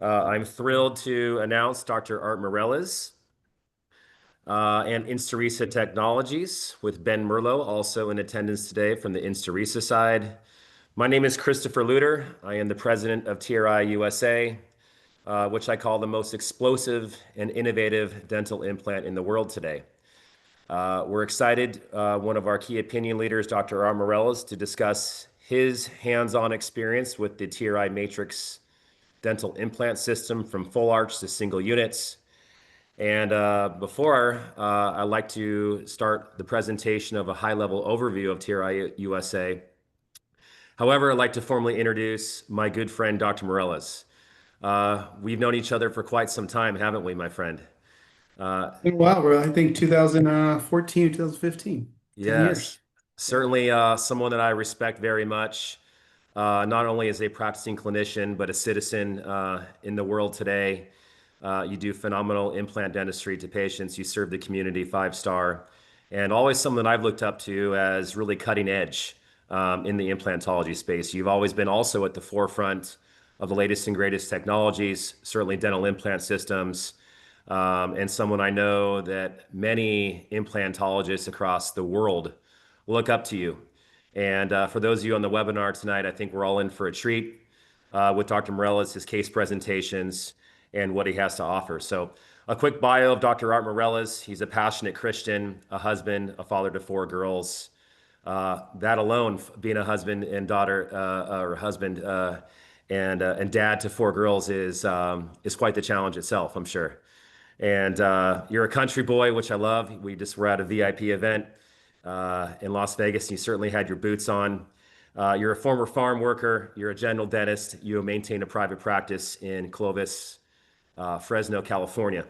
I'm thrilled to announce Dr. Art Mirelez and InstaRisa Technologies with Ben Merlot, also in attendance today from the InstaRisa side. My name is Christopher Luter. I am the president of TRI USA, which I call the most explosive and innovative dental implant in the world today. We're excited, one of our key opinion leaders, Dr. Art Mirelez, to discuss his hands-on experience with the TRI Matrix dental implant system from full arch to single units. And before I'd like to start the presentation of a high-level overview of TRI USA. However, I'd like to formally introduce my good friend, Dr. Morelis. We've known each other for quite some time, haven't we, my friend? Uh, Wow, bro. I think 2014, 2015, 10 yes, years. certainly someone that I respect very much, not only as a practicing clinician, but a citizen in the world today. You do phenomenal implant dentistry to patients. You serve the community 5-star, and always someone that I've looked up to as really cutting edge in the implantology space. You've always been also at the forefront of the latest and greatest technologies, certainly dental implant systems, and someone I know that many implantologists across the world look up to you. And for those of you on the webinar tonight, I think we're all in for a treat with Dr. Morelis, his case presentations, and what he has to offer. So a quick bio of Dr. Art Morelis. He's a passionate Christian, a husband, a father to 4 girls. That alone, being a husband and daughter, or husband and dad to 4 girls is quite the challenge itself, I'm sure. And you're a country boy, which I love. We just were at a VIP event in Las Vegas, and you certainly had your boots on. You're a former farm worker. You're a general dentist. You maintain a private practice in Clovis, Fresno, California.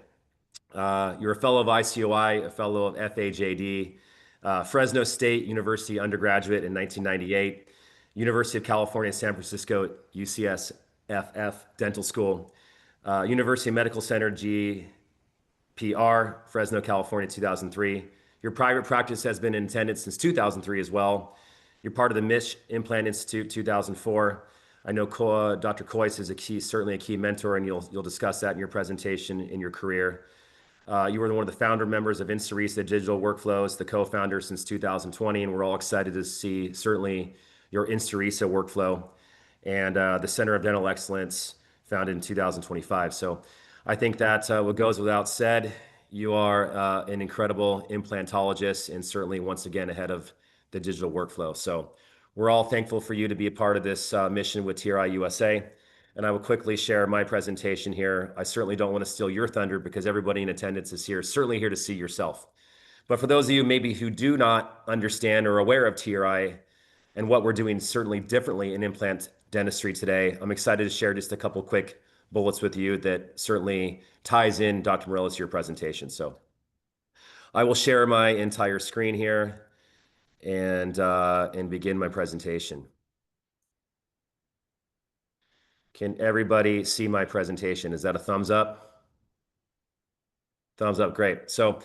You're a fellow of ICOI, a fellow of FAJD, Fresno State University undergraduate in 1998, University of California, San Francisco, UCSFF Dental School, University Medical Center, GPR, Fresno, California, 2003. Your private practice has been in attendance since 2003 as well. You're part of the Mish Implant Institute, 2004. I know Dr. Kois is certainly a key mentor, and you'll discuss that in your presentation in your career. You were one of the founder members of InstaRisa Digital Workflows, the co-founder since 2020, and we're all excited to see certainly your InstaRisa workflow and the Center of Dental Excellence founded in 2025. So I think that what goes without said, you are an incredible implantologist and certainly once again ahead of the digital workflow. So we're all thankful for you to be a part of this mission with TRI USA. And I will quickly share my presentation here. I certainly don't want to steal your thunder because everybody in attendance is here, certainly here to see yourself. But for those of you maybe who do not understand or aware of TRI and what we're doing certainly differently in implant dentistry today, I'm excited to share just a couple quick bullets with you that certainly ties in, Dr. Morelis, to your presentation. So I will share my entire screen here and begin my presentation. Can everybody see my presentation? Is that a thumbs up? Thumbs up, great. So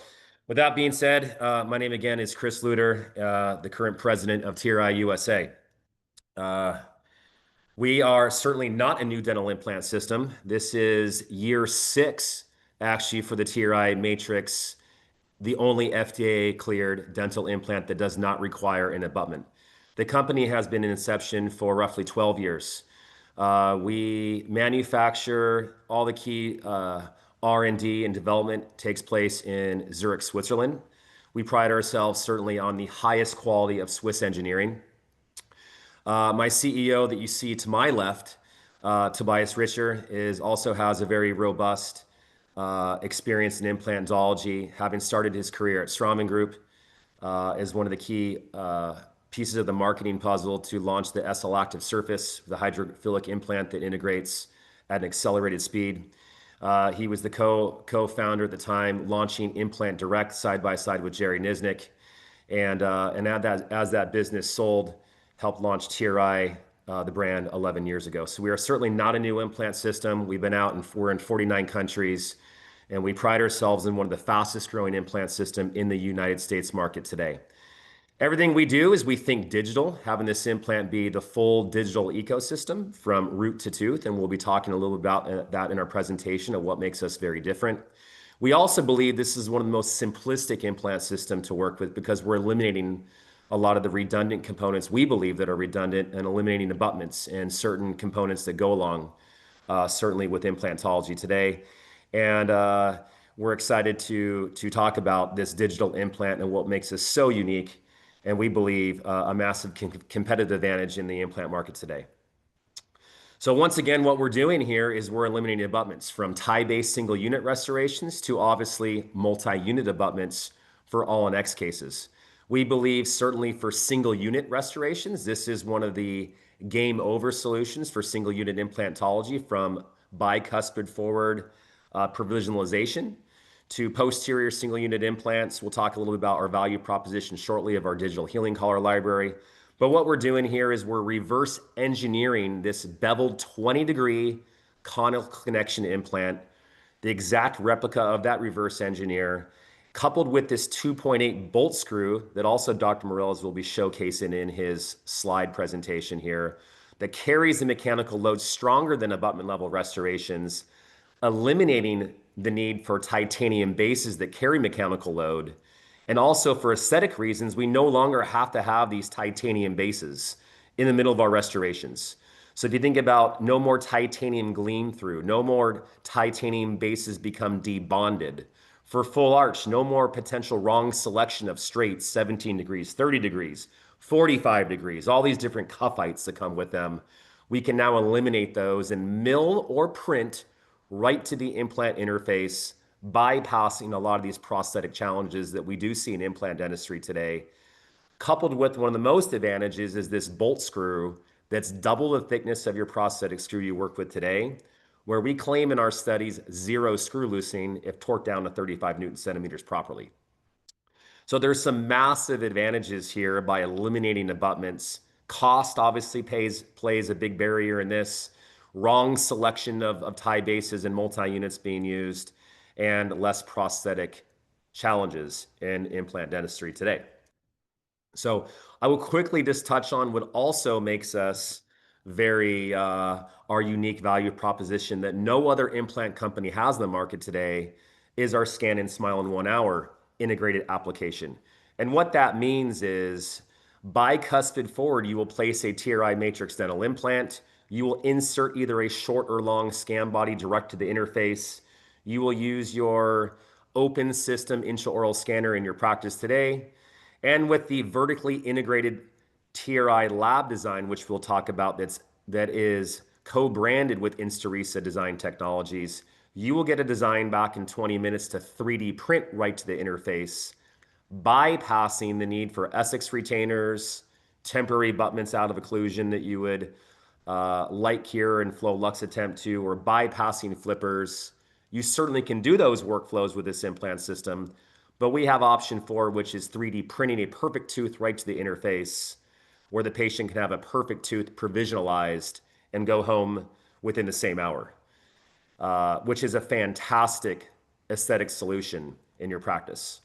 with that being said, my name again is Chris Luter, the current president of TRI USA. We are certainly not a new dental implant system. This is year 6, actually, for the TRI Matrix, the only FDA-cleared dental implant that does not require an abutment. The company has been in inception for roughly 12 years. We manufacture all the key R&D and development takes place in Zurich, Switzerland. We pride ourselves certainly on the highest quality of Swiss engineering. My CEO that you see to my left, Tobias Richer, also has a very robust experience in implantology, having started his career at Straumann Group as one of the key pieces of the marketing puzzle to launch the SL Active Surface, the hydrophilic implant that integrates at an accelerated speed. He was the co-founder at the time, launching Implant Direct side by side with Jerry Niznik, and as that business sold, helped launch TRI, the brand, 11 years ago. So we are certainly not a new implant system. We've been out and we're in 49 countries, and we pride ourselves in one of the fastest growing implant system in the United States market today. Everything we do is we think digital, having this implant be the full digital ecosystem from root to tooth. And we'll be talking a little about that in our presentation of what makes us very different. We also believe this is one of the most simplistic implant system to work with because we're eliminating a lot of the redundant components we believe that are redundant and eliminating abutments and certain components that go along, certainly with implantology today. And we're excited to talk about this digital implant and what makes us so unique and we believe a massive competitive advantage in the implant market today. So once again, what we're doing here is we're eliminating abutments from tie-based single unit restorations to obviously multi-unit abutments for all in X cases. We believe certainly for single unit restorations, this is one of the game over solutions for single unit implantology from bicuspid forward provisionalization to posterior single unit implants. We'll talk a little bit about our value proposition shortly of our digital healing collar library. But what we're doing here is we're reverse engineering this beveled 20-degree conical connection implant, the exact replica of that reverse engineer, coupled with this 2.8 bolt screw that also Dr. Morelis will be showcasing in his slide presentation here, that carries the mechanical load stronger than abutment level restorations, eliminating the need for titanium bases that carry mechanical load. And also for aesthetic reasons, we no longer have to have these titanium bases in the middle of our restorations. So if you think about no more titanium gleam through, no more titanium bases become debonded. For full arch, no more potential wrong selection of straights, 17 degrees, 30 degrees, 45 degrees, all these different cuff heights that come with them. We can now eliminate those and mill or print right to the implant interface, bypassing a lot of these prosthetic challenges that we do see in implant dentistry today. Coupled with one of the most advantages is this bolt screw that's double the thickness of your prosthetic screw you work with today, where we claim in our studies 0 screw loosening if torqued down to 35 Newton centimeters properly. So there's some massive advantages here by eliminating abutments. Cost obviously plays a big barrier in this. Wrong selection of tie bases and multi-units being used, and less prosthetic challenges in implant dentistry today. So I will quickly just touch on what also makes us very our unique value proposition that no other implant company has in the market today is our Scan and Smile in 1 hour integrated application. And what that means is bicuspid forward, you will place a TRI matrix dental implant. You will insert either a short or long scan body direct to the interface. You will use your open system intraoral scanner in your practice today. And with the vertically integrated TRI lab design, which we'll talk about, that is co-branded with InstaRisa design technologies, you will get a design back in 20 minutes to 3D print right to the interface, bypassing the need for Essex retainers, temporary abutments out of occlusion that you would light cure and flow lux attempt to, or bypassing flippers. You certainly can do those workflows with this implant system, but we have option 4, which is 3D printing a perfect tooth right to the interface where the patient can have a perfect tooth provisionalized and go home within the same hour, which is a fantastic aesthetic solution in your practice.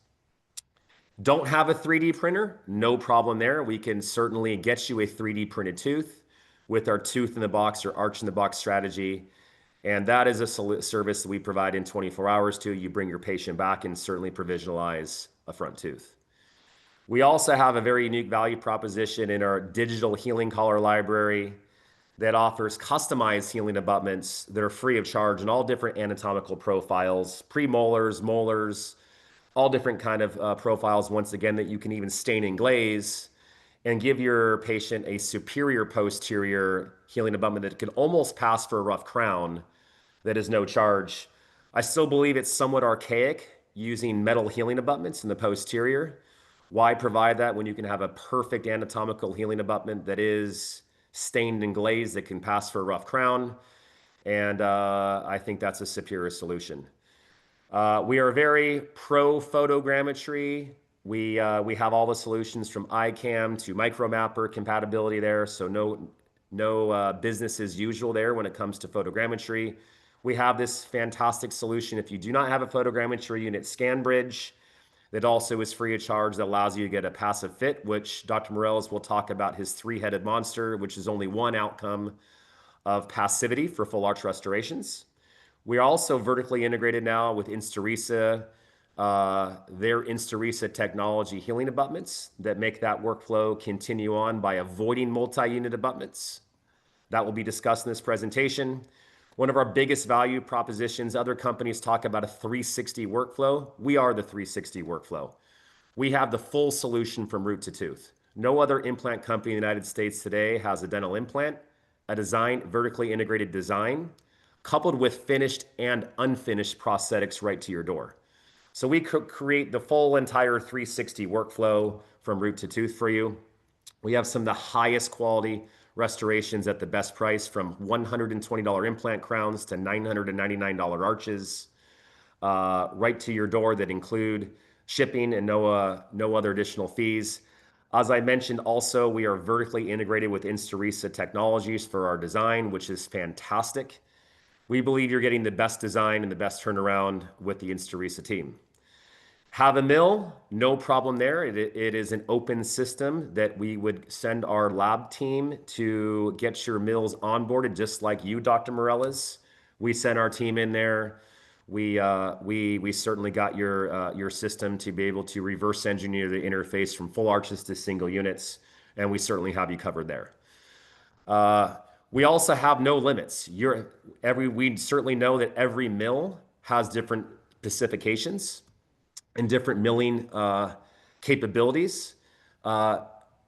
Don't have a 3D printer? No problem there. We can certainly get you a 3D printed tooth with our tooth in the box or arch in the box strategy. And that is a service that we provide in 24 hours to. You bring your patient back and certainly provisionalize a front tooth. We also have a very unique value proposition in our digital healing collar library that offers customized healing abutments that are free of charge in all different anatomical profiles, premolars, molars, all different kind of profiles, once again, that you can even stain and glaze and give your patient a superior posterior healing abutment that can almost pass for a rough crown that is no charge. I still believe it's somewhat archaic using metal healing abutments in the posterior. Why provide that when you can have a perfect anatomical healing abutment that is stained and glazed that can pass for a rough crown? And I think that's a superior solution. We are very pro photogrammetry. We have all the solutions from iCam to micromapper compatibility there. So no business as usual there when it comes to photogrammetry. We have this fantastic solution. If you do not have a photogrammetry unit, ScanBridge, that also is free of charge that allows you to get a passive fit, which Dr. Morelis will talk about his three-headed monster, which is only one outcome of passivity for full arch restorations. We are also vertically integrated now with InstaRisa, their InstaRisa technology healing abutments that make that workflow continue on by avoiding multi-unit abutments. That will be discussed in this presentation. One of our biggest value propositions, other companies talk about a 360 workflow. We are the 360 workflow. We have the full solution from root to tooth. No other implant company in the United States today has a dental implant, a design, vertically integrated design, coupled with finished and unfinished prosthetics right to your door. So we could create the full entire 360 workflow from root to tooth for you. We have some of the highest quality restorations at the best price, from $120 implant crowns to $999 arches, right to your door, that include shipping and no other additional fees. As I mentioned, also, we are vertically integrated with InstaRisa technologies for our design, which is fantastic. We believe you're getting the best design and the best turnaround with the InstaRisa team. Have a mill, no problem there. It is an open system that we would send our lab team to get your mills onboarded, just like you, Dr. Mirelez. We sent our team in there. We certainly got your system to be able to reverse engineer the interface from full arches to single units, and we certainly have you covered there. We also have no limits. We certainly know that every mill has different specifications and different milling capabilities.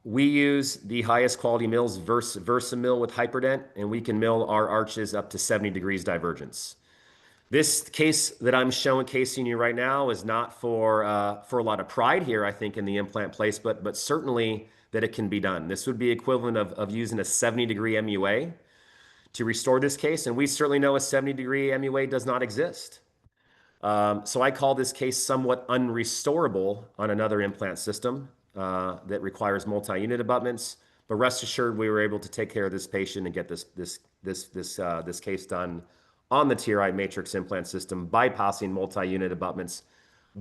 We use the highest quality mills, Versa mill with Hyperdent, and we can mill our arches up to 70 degrees divergence. This case that I'm showcasing you right now is not for a lot of pride here, I think, in the implant place, but certainly that it can be done. This would be equivalent of using a 70-degree MUA to restore this case, and we certainly know a 70-degree MUA does not exist. So I call this case somewhat unrestorable on another implant system that requires multi-unit abutments. But rest assured, we were able to take care of this patient and get this case done on the TRI matrix implant system, bypassing multi-unit abutments,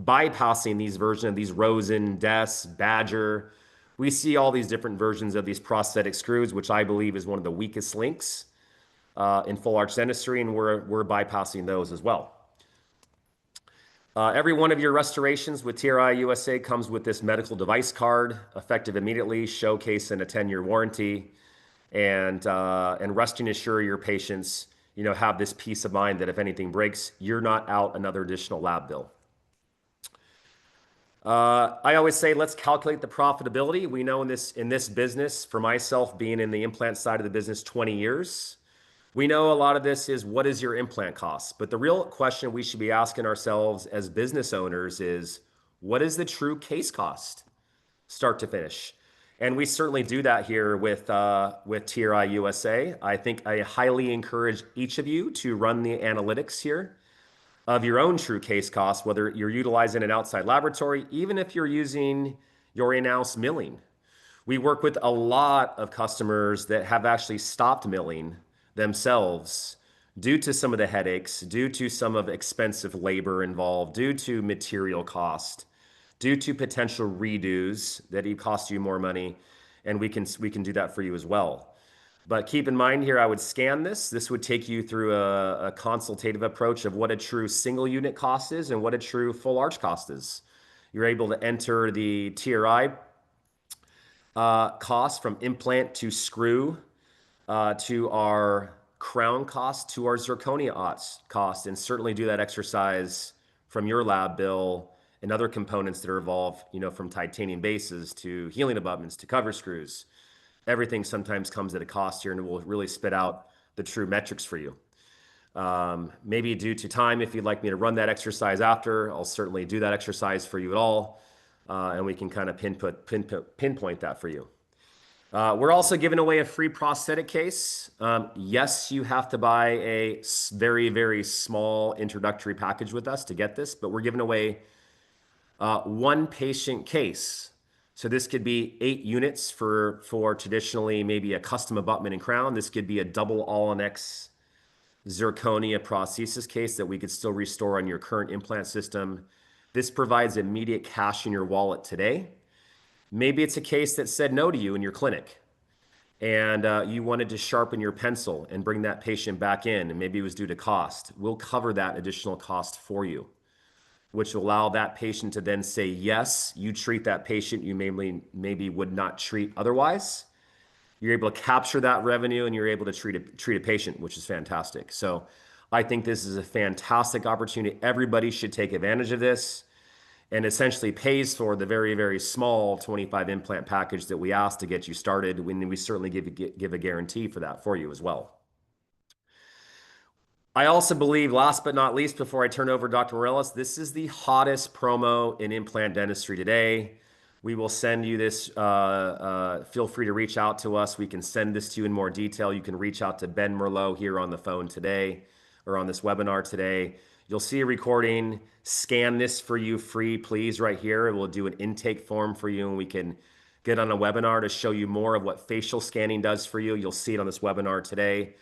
bypassing these versions of these Rosen, Des, Badger. We see all these different versions of these prosthetic screws, which I believe is one of the weakest links in full arch dentistry, and we're bypassing those as well. Every one of your restorations with TRI USA comes with this medical device card, effective immediately, showcase in a 10-year warranty, and resting assure your patients, have this peace of mind that if anything breaks, you're not out another additional lab bill. I always say, let's calculate the profitability. We know in this business, for myself being in the implant side of the business 20 years, we know a lot of this is, what is your implant cost? But the real question we should be asking ourselves as business owners is, what is the true case cost, start to finish? And we certainly do that here with TRI USA. I think I highly encourage each of you to run the analytics here of your own true case cost, whether you're utilizing an outside laboratory, even if you're using your in-house milling. We work with a lot of customers that have actually stopped milling themselves due to some of the headaches, due to some of expensive labor involved, due to material cost, due to potential redos that cost you more money, and we can do that for you as well. But keep in mind here, I would scan this. This would take you through a consultative approach of what a true single unit cost is and what a true full arch cost is. You're able to enter the TRI cost from implant to screw, to our crown cost, to our zirconia cost, and certainly do that exercise from your lab bill and other components that are involved, from titanium bases to healing abutments to cover screws. Everything sometimes comes at a cost here, and it will really spit out the true metrics for you. Maybe due to time, if you'd like me to run that exercise after, I'll certainly do that exercise for you at all, and we can kind of pinpoint that for you. We're also giving away a free prosthetic case. Yes, you have to buy a very, very small introductory package with us to get this, but we're giving away one patient case. So this could be 8 units for traditionally maybe a custom abutment and crown. This could be a double all-in-X zirconia prosthesis case that we could still restore on your current implant system. This provides immediate cash in your wallet today. Maybe it's a case that said no to you in your clinic and you wanted to sharpen your pencil and bring that patient back in, and maybe it was due to cost. We'll cover that additional cost for you, which will allow that patient to then say yes. You treat that patient you maybe would not treat otherwise. You're able to capture that revenue and you're able to treat a patient, which is fantastic. So I think this is a fantastic opportunity. Everybody should take advantage of this, and essentially pays for the very, very small 25 implant package that we ask to get you started. When we certainly give a guarantee for that for you as well. I also believe, last but not least, before I turn over to Dr. Morelis, this is the hottest promo in implant dentistry today. We will send you this. Feel free to reach out to us. We can send this to you in more detail. You can reach out to Ben Merlot here on the phone today or on this webinar today. You'll see a recording. Scan this for you free, please, right here. We'll do an intake form for you, and we can get on a webinar to show you more of what facial scanning does for you. You'll see it on this webinar today.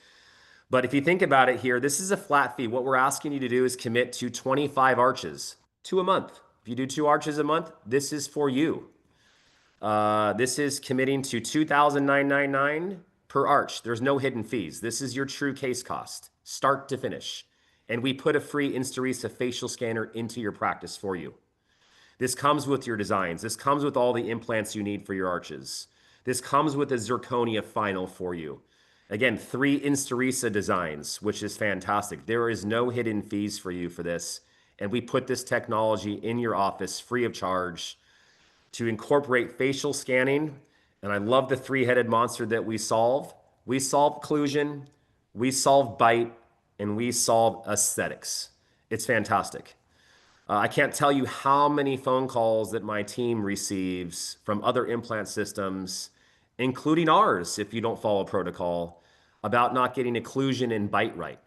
But if you think about it here, this is a flat fee. What we're asking you to do is commit to 25 arches, 2 a month. If you do 2 arches a month, this is for you. This is committing to $2,999 per arch. There's no hidden fees. This is your true case cost, start to finish. And we put a free InstaRisa facial scanner into your practice for you. This comes with your designs. This comes with all the implants you need for your arches. This comes with a zirconia final for you. Again, 3 InstaRisa designs, which is fantastic. There is no hidden fees for you for this. And we put this technology in your office free of charge to incorporate facial scanning. And I love the 3-headed monster that we solve. We solve occlusion, we solve bite, and we solve aesthetics. It's fantastic. I can't tell you how many phone calls that my team receives from other implant systems, including ours, if you don't follow protocol, about not getting occlusion and bite right.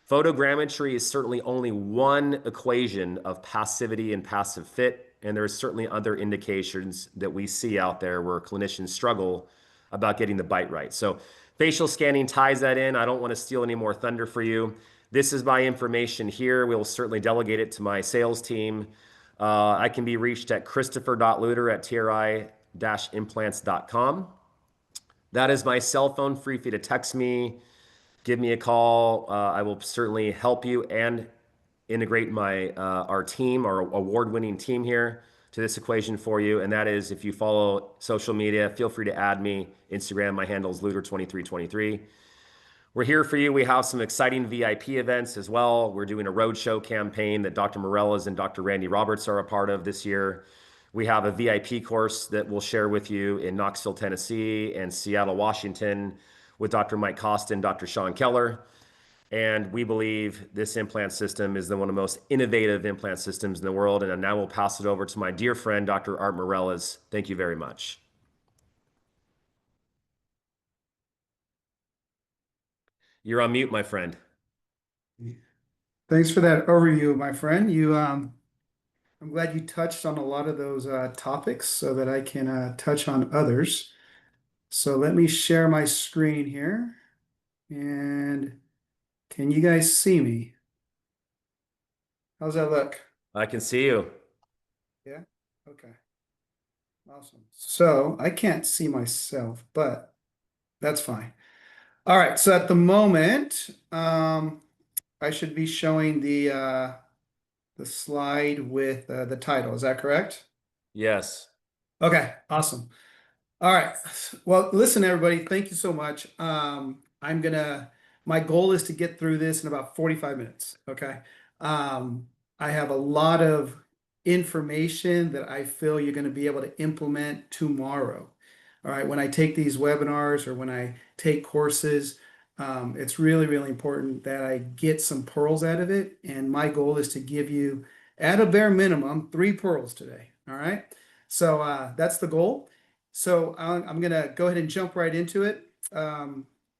Photogrammetry is certainly only one equation of passivity and passive fit, and there's certainly other indications that we see out there where clinicians struggle about getting the bite right. So facial scanning ties that in. I don't want to steal any more thunder for you. This is my information here. We will certainly delegate it to my sales team. I can be reached at christopher.luter@tri-implants.com. That is my cell phone. Free for you to text me, give me a call. I will certainly help you and integrate our team, our award-winning team here, to this equation for you. And that is, if you follow social media, feel free to add me. Instagram, my handle is Luter2323. We're here for you. We have some exciting VIP events as well. We're doing a roadshow campaign that Dr. Mirelez and Dr. Randy Roberts are a part of this year. We have a VIP course that we'll share with you in Knoxville, Tennessee and Seattle, Washington with Dr. Mike Costa and Dr. Sean Keller. And we believe this implant system is one of the most innovative implant systems in the world. And now we'll pass it over to my dear friend, Dr. Art Mirelez. Thank you very much. You're on mute, my friend. Thanks for that overview, my friend. I'm glad you touched on a lot of those topics so that I can touch on others. So let me share my screen here. And can you guys see me? How's that look? I can see you. Yeah? Okay. Awesome. So I can't see myself, but that's fine. All right. So at the moment, I should be showing the slide with the title. Is that correct? Yes. Okay. Awesome. All right. Well, listen, everybody, thank you so much. My goal is to get through this in about 45 minutes. Okay. I have a lot of information that I feel you're going to be able to implement tomorrow. All right. When I take these webinars or when I take courses, it's really, really important that I get some pearls out of it. And my goal is to give you, at a bare minimum, 3 pearls today. All right. So that's the goal. So I'm going to go ahead and jump right into it.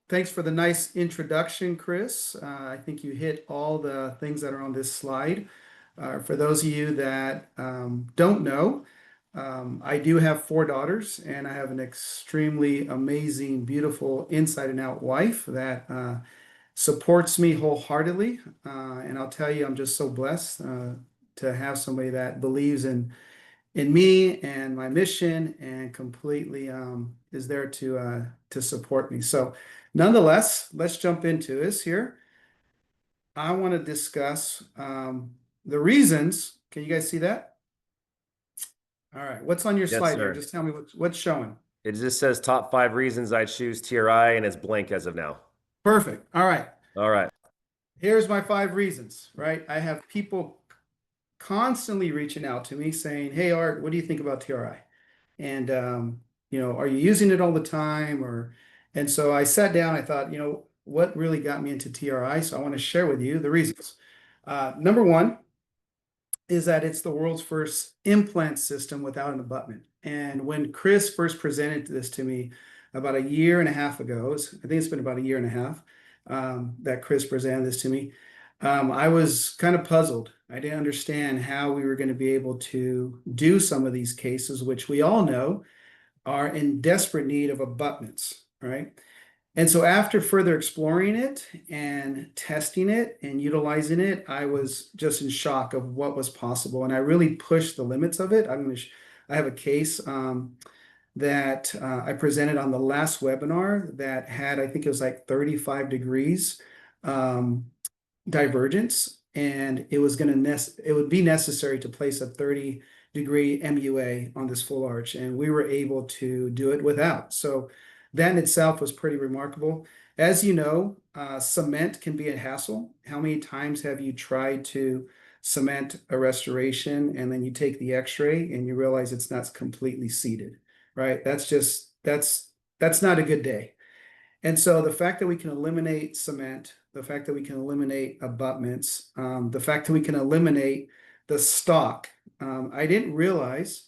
Thanks for the nice introduction, Chris. I think you hit all the things that are on this slide. For those of you that don't know, I do have 4 daughters, and I have an extremely amazing, beautiful, inside and out wife that supports me wholeheartedly. And I'll tell you, I'm just so blessed. to have somebody that believes in me and my mission and completely is there to support me. So nonetheless, let's jump into this here. I want to discuss the reasons. Can you guys see that? All right. What's on your Yes, slide here? sir. Just tell me what's showing. It just says top 5 reasons I choose TRI, and it's blank as of now. Perfect. All right. All right. Here's my 5 reasons, right? I have people constantly reaching out to me saying, "Hey, Art, what do you think about TRI? And are you using it all the time?" And so I sat down. I thought, what really got me into TRI? So I want to share with you the reasons. Number one is that it's the world's first implant system without an abutment. And when Chris first presented this to me about a year and a half ago, I think it's been about a year and a half that Chris presented this to me. I was kind of puzzled. I didn't understand how we were going to be able to do some of these cases, which we all know are in desperate need of abutments, right? And so after further exploring it and testing it and utilizing it, I was just in shock of what was possible. And I really pushed the limits of it. I have a case that I presented on the last webinar that had, I think it was like 35 degrees divergence, and it would be necessary to place a 30-degree MUA on this full arch, and we were able to do it without. So that in itself was pretty remarkable. As you know, cement can be a hassle. How many times have you tried to cement a restoration and then you take the x-ray and you realize it's not completely seated, right? That's not a good day. And so the fact that we can eliminate cement, the fact that we can eliminate abutments, the fact that we can eliminate the stock. I didn't realize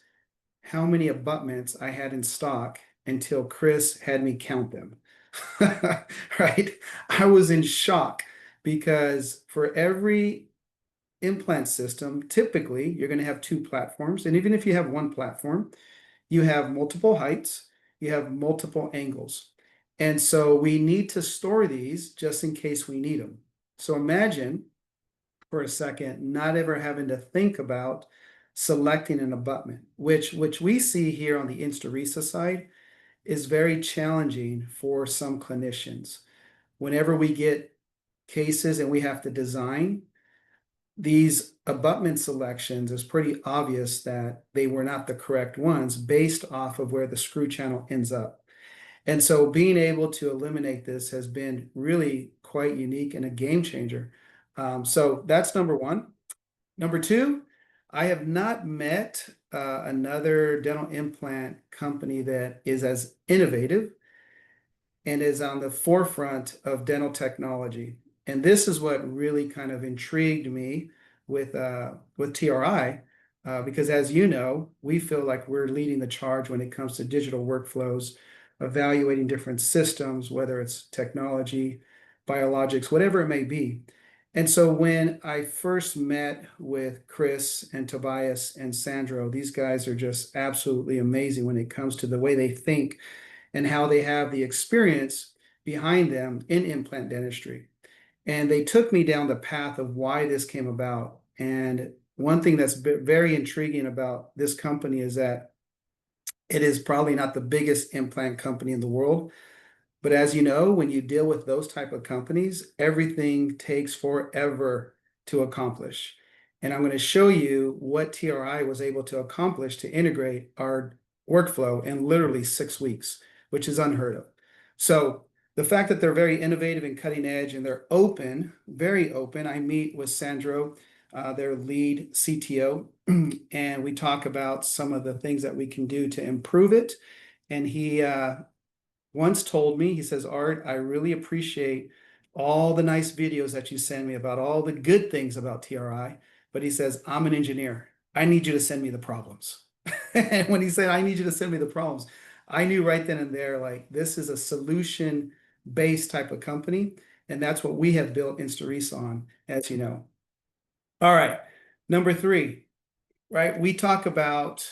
how many abutments I had in stock until Chris had me count them. Right? I was in shock because for every implant system, typically you're going to have 2 platforms. And even if you have 1 platform, you have multiple heights, you have multiple angles. And so we need to store these just in case we need them. So imagine for a second not ever having to think about selecting an abutment, which we see here on the InstaRisa side is very challenging for some clinicians. Whenever we get cases and we have to design these abutment selections, it's pretty obvious that they were not the correct ones based off of where the screw channel ends up. And so being able to eliminate this has been really quite unique and a game changer. So that's number one. Number two, I have not met another dental implant company that is as innovative and is on the forefront of dental technology. And this is what really kind of intrigued me with TRI, because as you know, we feel like we're leading the charge when it comes to digital workflows, evaluating different systems, whether it's technology, biologics, whatever it may be. And so when I first met with Chris and Tobias and Sandro, these guys are just absolutely amazing when it comes to the way they think and how they have the experience behind them in implant dentistry. And they took me down the path of why this came about. And one thing that's very intriguing about this company is that it is probably not the biggest implant company in the world. But as you know, when you deal with those type of companies, everything takes forever to accomplish. And I'm going to show you what TRI was able to accomplish to integrate our workflow in literally 6 weeks, which is unheard of. So the fact that they're very innovative and cutting edge and they're open, very open. I meet with Sandro, their lead CTO, and we talk about some of the things that we can do to improve it. And he once told me, he says, Art, I really appreciate all the nice videos that you send me about all the good things about TRI. But he says, I'm an engineer. I need you to send me the problems. And when he said, I need you to send me the problems, I knew right then and there, like, this is a solution-based type of company. And that's what we have built InstaRisa on, as you know. All right. Number 3, right? We talk about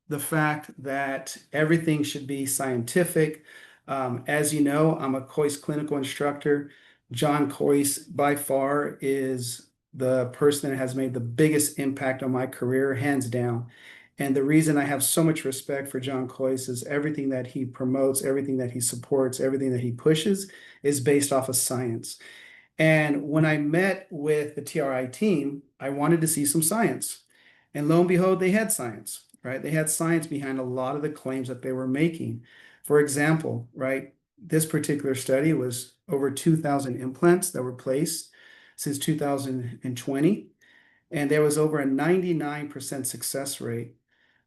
the fact that everything should be scientific. As you know, I'm a Coyce clinical instructor. John Coyce by far is the person that has made the biggest impact on my career, hands down. And the reason I have so much respect for John Cloyce is everything that he promotes, everything that he supports, everything that he pushes is based off of science. And when I met with the TRI team, I wanted to see some science. And lo and behold, they had science, right? They had science behind a lot of the claims that they were making. For example, right, this particular study was over 2,000 implants that were placed since 2020. And there was over a 99% success rate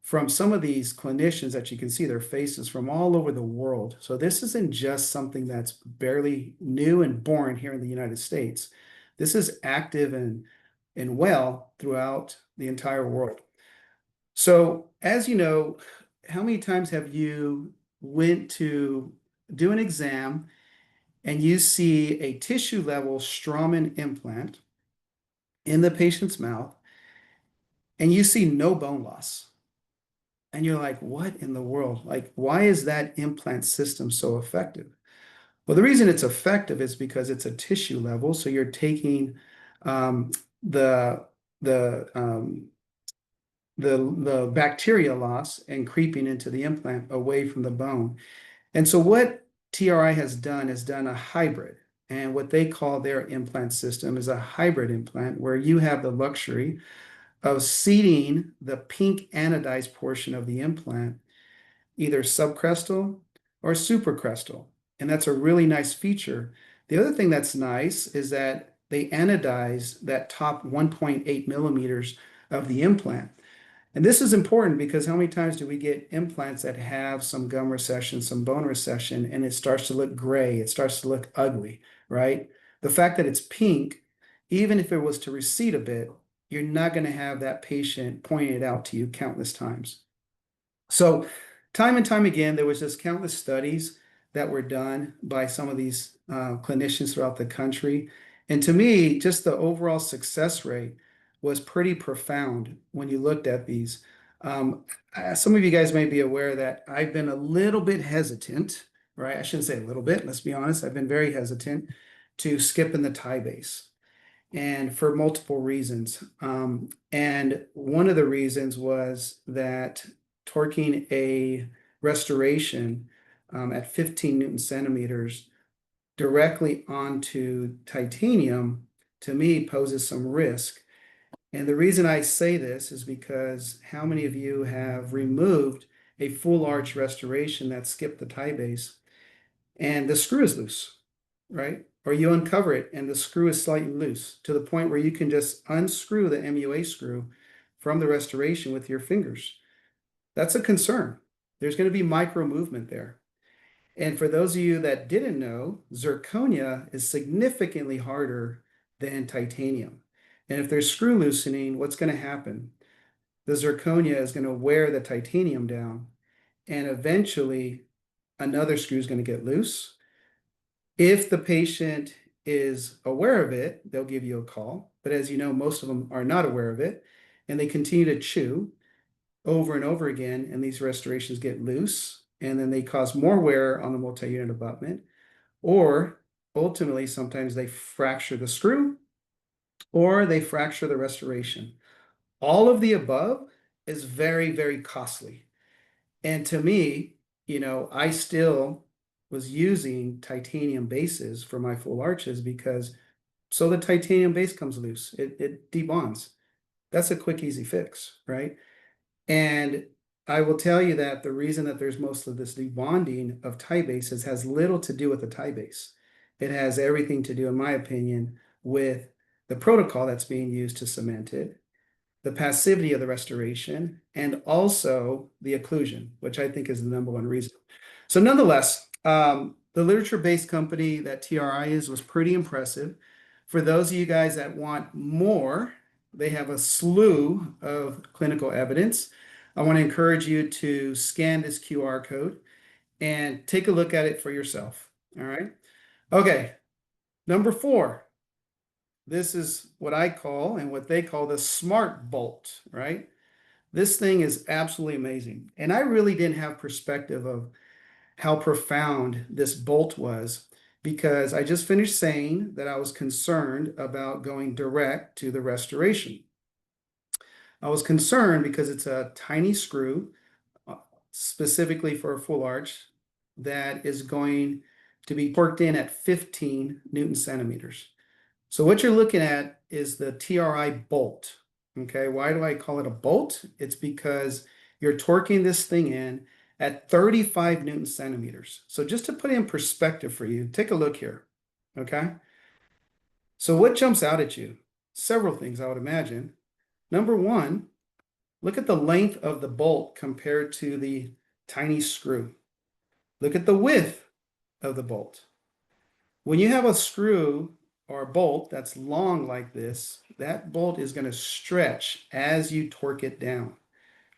from some of these clinicians that you can see their faces from all over the world. So this isn't just something that's barely new and born here in the United States. This is active and well throughout the entire world. So as you know, how many times have you went to do an exam and you see a tissue level Straumann implant in the patient's mouth and you see no bone loss? And you're like, what in the world? Like, why is that implant system so effective? Well, the reason it's effective is because it's a tissue level. So you're taking um, the the um, the bacteria loss and creeping into the implant away from the bone. And so what TRI has done a hybrid. And what they call their implant system is a hybrid implant where you have the luxury of seating the pink anodized portion of the implant either subcrestal or supracrestal. And that's a really nice feature. The other thing that's nice is that they anodize that top 1.8 millimeters of the implant. And this is important because how many times do we get implants that have some gum recession, some bone recession, and it starts to look gray, it starts to look ugly, right? The fact that it's pink, even if it was to recede a bit, you're not going to have that patient pointing it out to you countless times. So, time and time again, there was just countless studies that were done by some of these clinicians throughout the country. And to me, just the overall success rate was pretty profound when you looked at these. Um, some of you guys may be aware that I've been a little bit hesitant, right? I shouldn't say a little bit, let's be honest. I've been very hesitant to skip in the tie base and for multiple reasons. And one of the reasons was that torquing a restoration at 15 Newton centimeters directly onto titanium to me poses some risk. And the reason I say this is because how many of you have removed a full arch restoration that skipped the tie base and the screw is loose, right? Or you uncover it and the screw is slightly loose to the point where you can just unscrew the MUA screw from the restoration with your fingers. That's a concern. There's going to be micro movement there. And for those of you that didn't know, zirconia is significantly harder than titanium. And if there's screw loosening, what's going to happen? The zirconia is going to wear the titanium down, and eventually another screw is going to get loose. If the patient is aware of it, they'll give you a call. But as you know, most of them are not aware of it, and they continue to chew over and over again, and these restorations get loose, and then they cause more wear on the multi-unit abutment, or ultimately, sometimes they fracture the screw or they fracture the restoration. All of the above is very, very costly. And to me, I still was using titanium bases for my full arches because so the titanium base comes loose, it debonds. That's a quick, easy fix, right? And I will tell you that the reason that there's most of this debonding of tie bases has little to do with the tie base. It has everything to do, in my opinion, with the protocol that's being used to cement it, the passivity of the restoration, and also the occlusion, which I think is the number one reason. So nonetheless, the literature-based company that TRI is was pretty impressive. For those of you guys that want more, they have a slew of clinical evidence. I want to encourage you to scan this QR code and take a look at it for yourself. All right. Okay. Number 4. This is what I call and what they call the smart bolt, right? This thing is absolutely amazing. And I really didn't have perspective of how profound this bolt was because I just finished saying that I was concerned about going direct to the restoration. I was concerned because it's a tiny screw, specifically for a full arch, that is going to be torqued in at 15 Newton centimeters. So what you're looking at is the TRI bolt. Okay, why do I call it a bolt? It's because you're torquing this thing in at 35 Newton centimeters. So just to put it in perspective for you, take a look here. Okay, so what jumps out at you? Several things, I would imagine. Number one, look at the length of the bolt compared to the tiny screw. Look at the width of the bolt. When you have a screw or a bolt that's long like this, that bolt is going to stretch as you torque it down,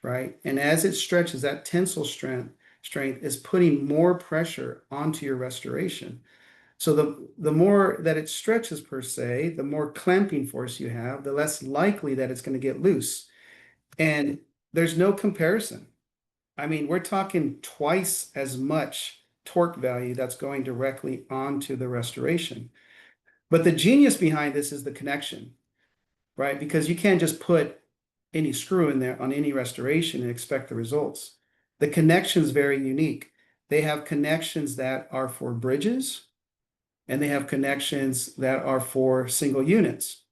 right? And as it stretches, that tensile strength is putting more pressure onto your restoration. So the more that it stretches per se, the more clamping force you have, the less likely that it's going to get loose. And there's no comparison. I mean, we're talking twice as much torque value that's going directly onto the restoration. But the genius behind this is the connection, right? Because you can't just put any screw in there on any restoration and expect the results. The connection is very unique. They have connections that are for bridges, and they have connections that are for single units.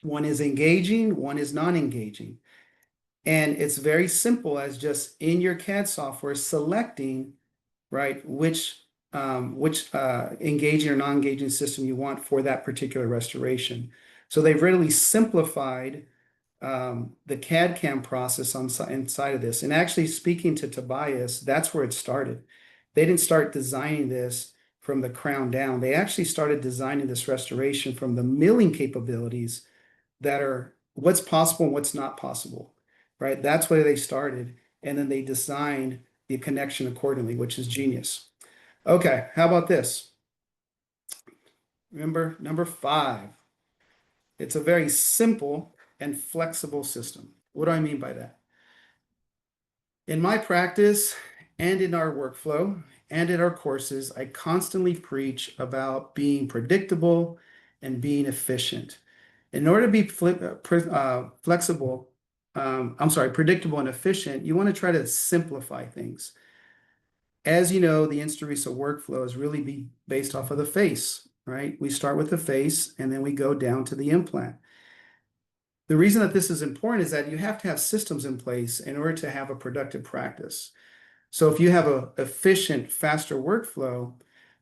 One is engaging, one is non-engaging. And it's very simple as just in your CAD software selecting, right, which engaging or non-engaging system you want for that particular restoration. So they've really simplified the CAD CAM process inside of this. And actually, speaking to Tobias, that's where it started. They didn't start designing this from the crown down. They actually started designing this restoration from the milling capabilities that are what's possible and what's not possible, right? That's where they started. And then they designed the connection accordingly, which is genius. Okay, how about this? Remember, number 5. It's a very simple and flexible system. What do I mean by that? In my practice and in our workflow and in our courses, I constantly preach about being predictable and being efficient. In order to be predictable and efficient, you want to try to simplify things. As you know, the InstaRisa workflow is really based off of the face, right? We start with the face and then we go down to the implant. The reason that this is important is that you have to have systems in place in order to have a productive practice. So if you have an efficient, faster workflow,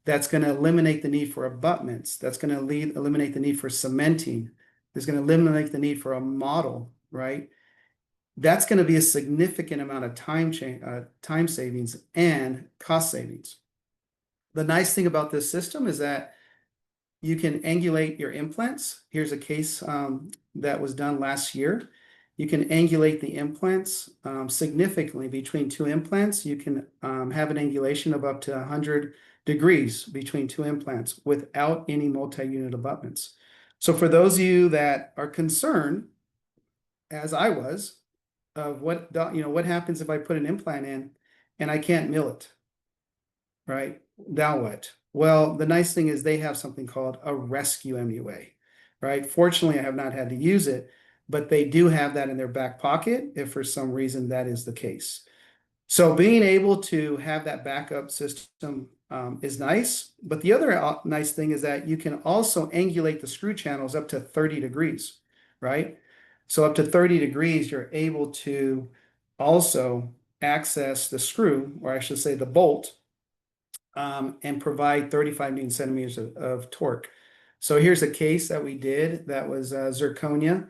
that's going to eliminate the need for abutments. That's going to eliminate the need for cementing. It's going to eliminate the need for a model, right? That's going to be a significant amount of time savings and cost savings. The nice thing about this system is that you can angulate your implants. Here's a case that was done last year. You can angulate the implants significantly between two implants. You can have an angulation of up to 100 degrees between two implants without any multi-unit abutments. So for those of you that are concerned, as I was, of what happens if I put an implant in and I can't mill it, right? Now what? Well, the nice thing is they have something called a rescue MUA, right? Fortunately, I have not had to use it, but they do have that in their back pocket if for some reason that is the case. So being able to have that backup system is nice, but the other nice thing is that you can also angulate the screw channels up to 30 degrees, right? So up to 30 degrees, you're able to also access the screw, or I should say the bolt, and provide 35 Newton centimeters of torque. So here's a case that we did that was zirconia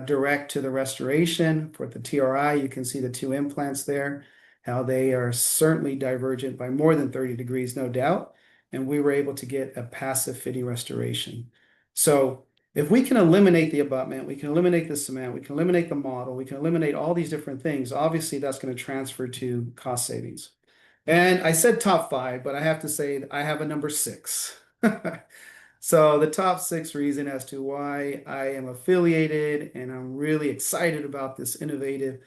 direct to the restoration for the TRI. You can see the two implants there, how they are certainly divergent by more than 30 degrees, no doubt. And we were able to get a passive fitting restoration. So if we can eliminate the abutment, we can eliminate the cement, we can eliminate the model, we can eliminate all these different things, obviously that's going to transfer to cost savings. And I said top 5, but I have to say I have a number 6. So the top 6 reason as to why I am affiliated and I'm really excited about this innovative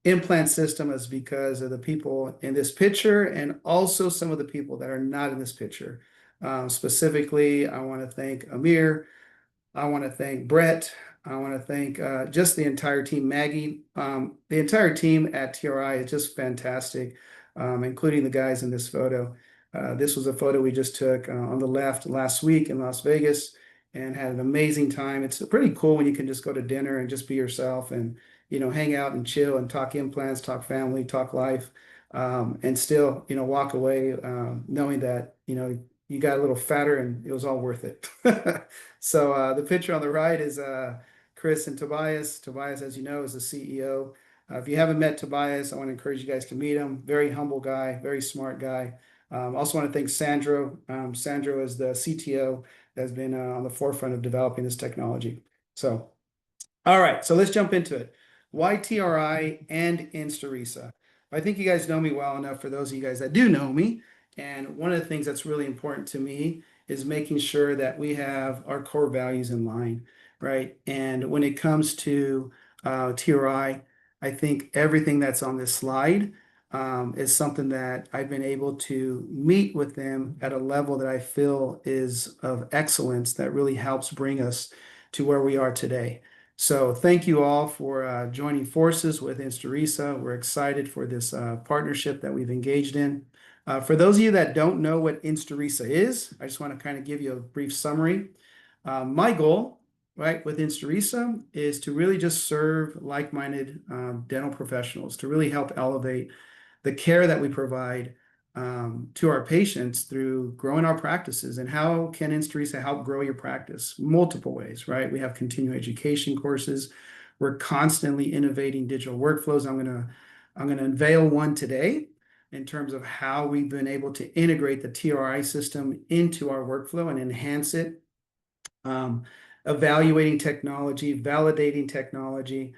implant system is because of the people in this picture and also some of the people that are not in this picture. Specifically, I want to thank Amir. I want to thank Brett. I want to thank just the entire team, Maggie. The entire team at TRI is just fantastic, including the guys in this photo. This was a photo we just took on the left last week in Las Vegas and had an amazing time. It's pretty cool when you can just go to dinner and just be yourself and, hang out and chill and talk implants, talk family, talk life, and still, walk away knowing that, you got a little fatter and it was all worth it. So the picture on the right is Chris and Tobias. Tobias, as you know, is the CEO. If you haven't met Tobias, I want to encourage you guys to meet him. Very humble guy, very smart guy. Also want to thank Sandro. Sandro is the CTO that has been on the forefront of developing this technology. So, all right, so let's jump into it. Why TRI and InstaRisa? I think you guys know me well enough for those of you guys that do know me. And one of the things that's really important to me is making sure that we have our core values in line, right? And when it comes to TRI, I think everything that's on this slide is something that I've been able to meet with them at a level that I feel is of excellence that really helps bring us to where we are today. So thank you all for joining forces with InstaRisa. We're excited for this partnership that we've engaged in. For those of you that don't know what InstaRisa is, I just want to kind of give you a brief summary. My goal, right, with InstaRisa is to really just serve like-minded dental professionals, to really help elevate the care that we provide to our patients through growing our practices. And how can InstaRisa help grow your practice? Multiple ways, right? We have continuing education courses. We're constantly innovating digital workflows. I'm gonna unveil one today in terms of how we've been able to integrate the TRI system into our workflow and enhance it. Evaluating technology, validating technology.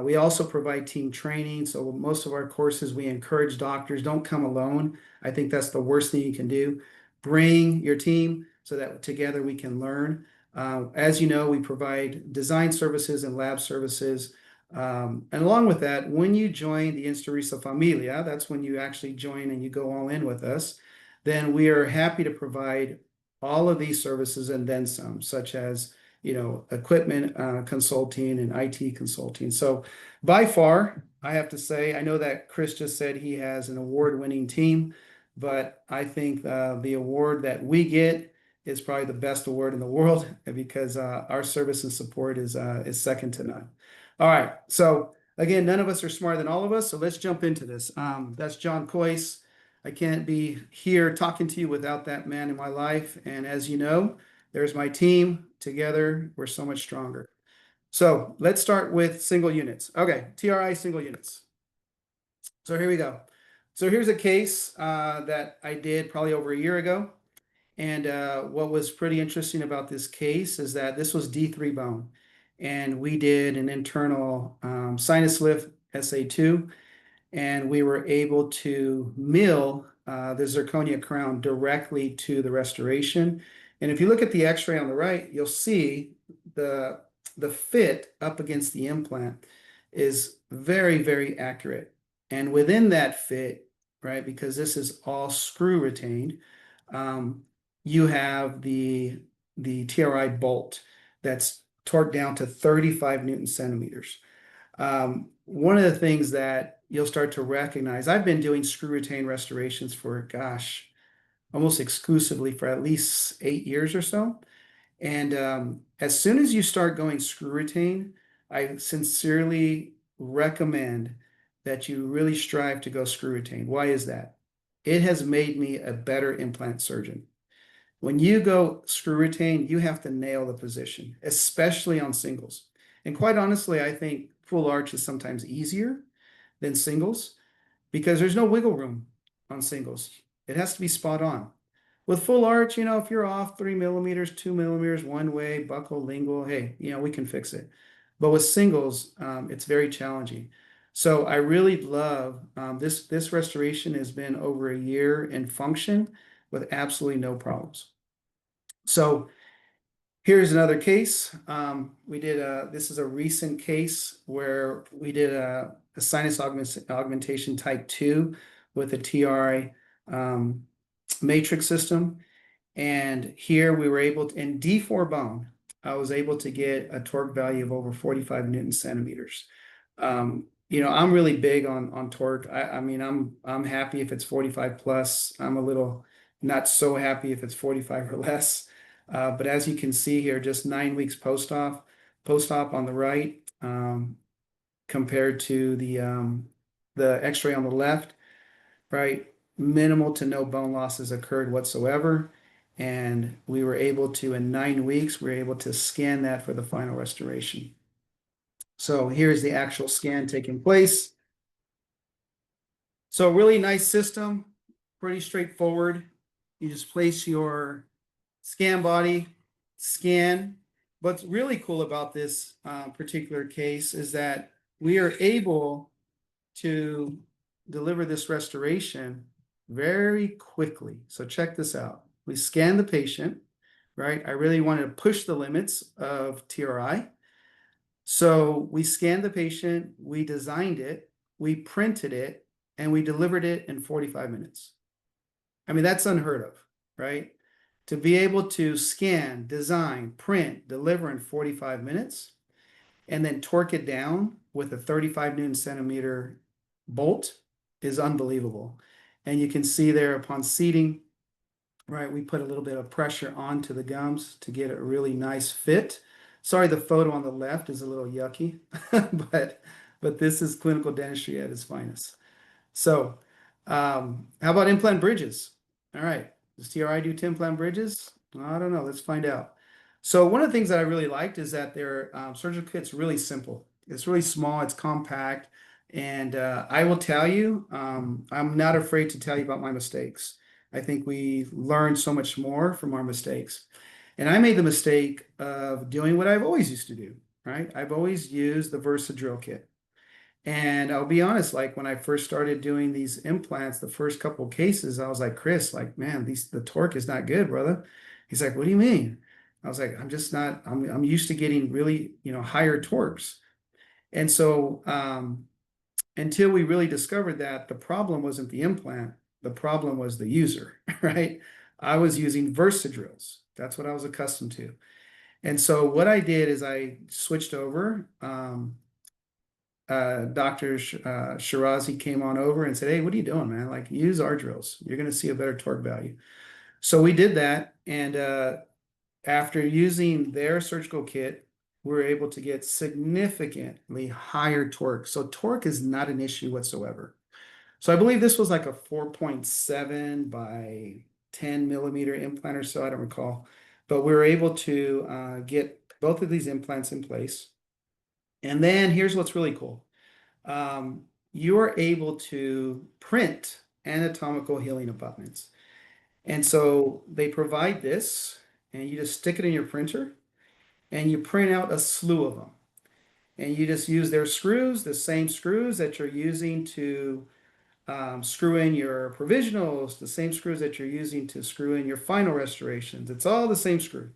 We also provide team training. So most of our courses, we encourage doctors, don't come alone. I think that's the worst thing you can do. Bring your team so that together we can learn. As you know, we provide design services and lab services. And along with that, when you join the InstaRisa Familia, that's when you actually join and you go all in with us, then we are happy to provide all of these services and then some, such as equipment consulting and IT consulting. So by far, I have to say, I know that Chris just said he has an award-winning team, but I think the award that we get is probably the best award in the world because our service and support is second to none. All right, so again, none of us are smarter than all of us, so let's jump into this. That's John Coyce. I can't be here talking to you without that man in my life, and as you know, there's my team. Together, we're so much stronger. So let's start with single units. Okay, TRI single units. So here we go. So here's a case that I did probably over a year ago. And what was pretty interesting about this case is that this was D3 bone. And we did an internal sinus lift SA2. And we were able to mill the zirconia crown directly to the restoration. And if you look at the x-ray on the right, you'll see the fit up against the implant is very, very accurate. And within that fit, right, because this is all screw retained, you have the TRI bolt that's torqued down to 35 Newton centimeters. One of the things that you'll start to recognize, I've been doing screw retain restorations for, gosh, almost exclusively for at least 8 years or so. And as soon as you start going screw retain, I sincerely recommend that you really strive to go screw retain. Why is that? It has made me a better implant surgeon. When you go screw retain, you have to nail the position, especially on singles. And quite honestly, I think full arch is sometimes easier than singles because there's no wiggle room on singles. It has to be spot on. With full arch, if you're off 3 millimeters, 2 millimeters, one way, buccal, lingual, hey, we can fix it. But with singles, it's very challenging. So I really love this restoration has been over a year in function with absolutely no problems. So here's another case. This is a recent case where we did a sinus augmentation type 2 with a TRI matrix system. And here we were able to, in D4 bone, I was able to get a torque value of over 45 Newton centimeters. I'm really big on torque. I mean, I'm happy if it's 45 plus. I'm a little not so happy if it's 45 or less. But as you can see here, just 9 weeks post-op on the right, compared to the X-ray on the left, right? Minimal to no bone losses occurred whatsoever. And we were able to, in 9 weeks, we were able to scan that for the final restoration. So here's the actual scan taking place. So really nice system, pretty straightforward. You just place your scan body, scan. What's really cool about this particular case is that we are able to deliver this restoration very quickly. So check this out. We scan the patient, right? I really wanted to push the limits of TRI. So we scanned the patient, we designed it, we printed it, and we delivered it in 45 minutes. I mean, that's unheard of, right? To be able to scan, design, print, deliver in 45 minutes, and then torque it down with a 35 Newton centimeter bolt is unbelievable. And you can see there upon seating, right, we put a little bit of pressure onto the gums to get a really nice fit. Sorry, the photo on the left is a little yucky, but this is clinical dentistry at its finest. So, how about implant bridges? All right, does TRI do to implant bridges? I don't know. Let's find out. So one of the things that I really liked is that their surgical kit's really simple. It's really small. It's compact, and I will tell you, I'm not afraid to tell you about my mistakes. I think we learn so much more from our mistakes. And I made the mistake of doing what I've always used to do, right? I've always used the Versa drill kit. And I'll be honest, like when I first started doing these implants, the first couple of cases, I was like, Chris, like, man, the torque is not good, brother. He's like, what do you mean? I was like, I'm just not, I'm used to getting really, higher torques. And so until we really discovered that the problem wasn't the implant, the problem was the user, right? I was using Versa drills. That's what I was accustomed to. And so what I did is I switched over. Dr. Shirazi came on over and said, hey, what are you doing, man? Like, use our drills. You're going to see a better torque value. So we did that. And after using their surgical kit, we were able to get significantly higher torque. So torque is not an issue whatsoever. So I believe this was like a 4.7 by 10 millimeter implant or so. I don't recall. But we were able to get both of these implants in place. And then here's what's really cool. You are able to print anatomical healing abutments. And so they provide this, and you just stick it in your printer, and you print out a slew of them. And you just use their screws, the same screws that you're using to screw in your provisionals, the same screws that you're using to screw in your final restorations. It's all the same screw.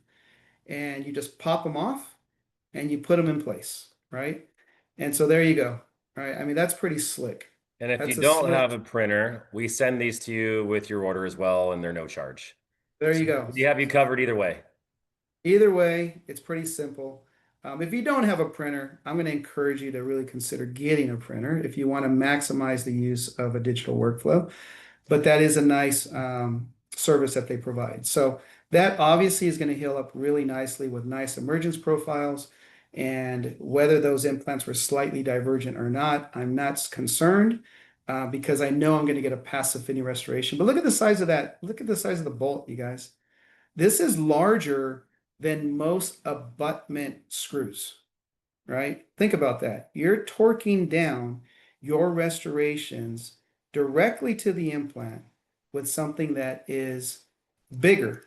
And you just pop them off and you put them in place, right? And so there you go, right? I mean, that's pretty slick. And if you That's a don't have slick. a printer, we send these to you with your order as well, and they're no charge. There So you go. we have you covered either way. Either way, it's pretty simple. If you don't have a printer, I'm going to encourage you to really consider getting a printer if you want to maximize the use of a digital workflow. But that is a nice service that they provide. So that obviously is going to heal up really nicely with nice emergence profiles. And whether those implants were slightly divergent or not, I'm not concerned because I know I'm going to get a passive fitting restoration. But look at the size of that. Look at the size of the bolt, you guys. This is larger than most abutment screws, right? Think about that. You're torquing down your restorations directly to the implant with something that is bigger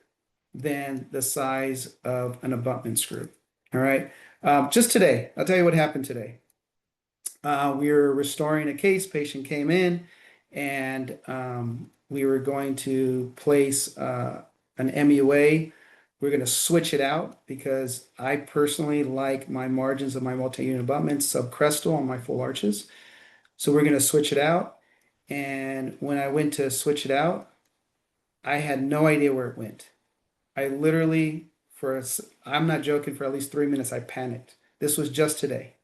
than the size of an abutment screw. All right. Just today, I'll tell you what happened today. We were restoring a case, patient came in, and we were going to place an MUA. We're going to switch it out because I personally like my margins of my multi-unit abutments subcrestal on my full arches. So we're going to switch it out. And when I went to switch it out, I had no idea where it went. I literally, I'm not joking, for at least 3 minutes, I panicked. This was just today.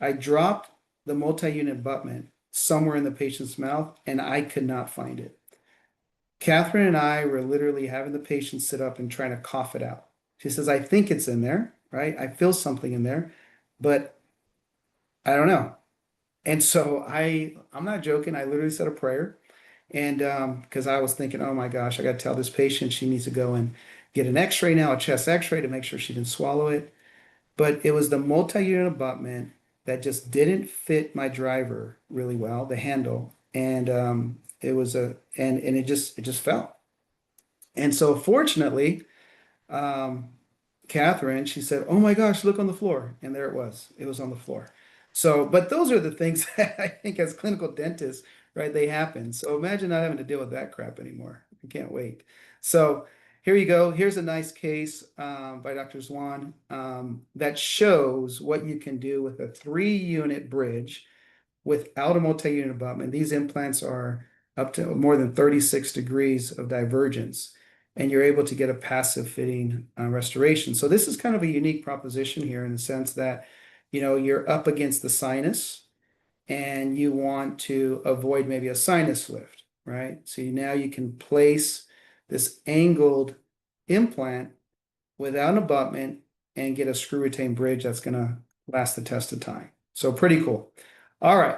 I dropped the multi-unit abutment somewhere in the patient's mouth and I could not find it. Catherine and I were literally having the patient sit up and trying to cough it out. She says, I think it's in there, right? I feel something in there, but I don't know. And so I'm not joking. I literally said a prayer. And because I was thinking, oh my gosh, I got to tell this patient she needs to go and get an x-ray now, a chest x-ray to make sure she didn't swallow it. But it was the multi-unit abutment that just didn't fit my driver really well, the handle. And it just fell. And so fortunately, um, Catherine, she said, "Oh my gosh, look on the floor." And there it was. It was on the floor. So, but those are the things that I think as clinical dentists, right, they happen. So imagine not having to deal with that crap anymore. I can't wait. So here you go. Here's a nice case by Dr. Zwan that shows what you can do with a 3-unit bridge without a multi-unit abutment. These implants are up to more than 36 degrees of divergence, and you're able to get a passive fitting restoration. So this is kind of a unique proposition here in the sense that, you're up against the sinus and you want to avoid maybe a sinus lift, right? So now you can place this angled implant without an abutment and get a screw retained bridge that's going to last the test of time. So pretty cool. All right.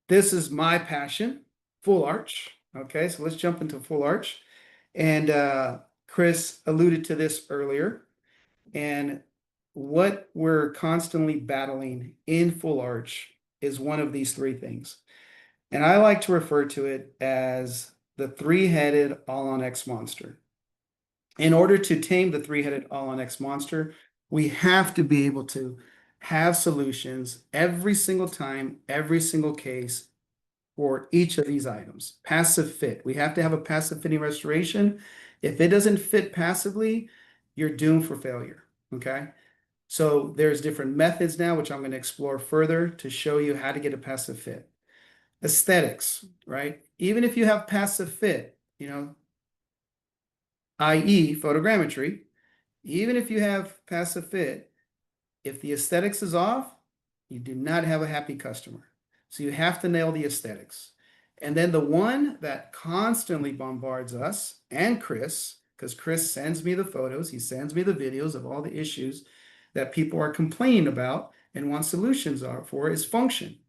This is my passion, full arch. Okay, so let's jump into full arch. And Chris alluded to this earlier. And what we're constantly battling in full arch is one of these three things. And I like to refer to it as the three-headed all-on-X monster. In order to tame the three-headed all-on-X monster, we have to be able to have solutions every single time, every single case for each of these items. Passive fit. We have to have a passive fitting restoration. If it doesn't fit passively, you're doomed for failure. Okay. So there's different methods now, which I'm going to explore further to show you how to get a passive fit. Aesthetics, right? Even if you have passive fit, i.e. photogrammetry, even if you have passive fit, if the aesthetics is off, you do not have a happy customer. So you have to nail the aesthetics. And then the one that constantly bombards us and Chris, because Chris sends me the photos, he sends me the videos of all the issues that people are complaining about and want solutions for, is function.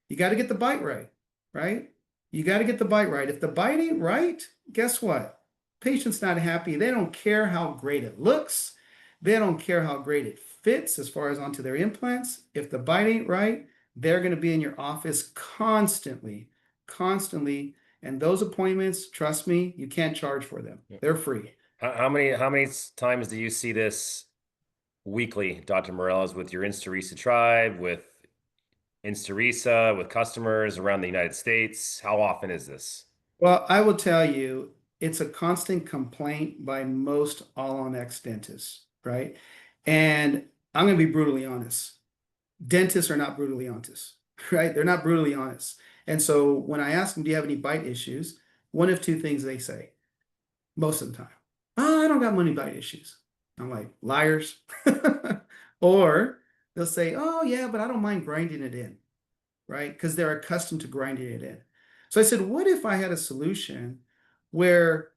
You got to get the bite right, right? You got to get the bite right. If the bite ain't right, guess what? Patient's not happy. They don't care how great it looks. They don't care how great it fits as far as onto their implants. If the bite ain't right, they're going to be in your office constantly. And those appointments, trust me, you can't charge for them. They're free. How many times do you see this weekly, Dr. Morelis, with your InstaRisa tribe, with InstaRisa, with customers around the United States? How often is this? Well, I will tell you, it's a constant complaint by most all-on-X dentists, right? And I'm going to be brutally honest. Dentists are not brutally honest, right? They're not brutally honest. And so when I ask them, do you have any bite issues? One of two things they say most of the time. Oh, I don't got money bite issues. I'm like, liars. Or they'll say, oh, yeah, but I don't mind grinding it in, right? Because they're accustomed to grinding it in. So I said, what if I had a solution where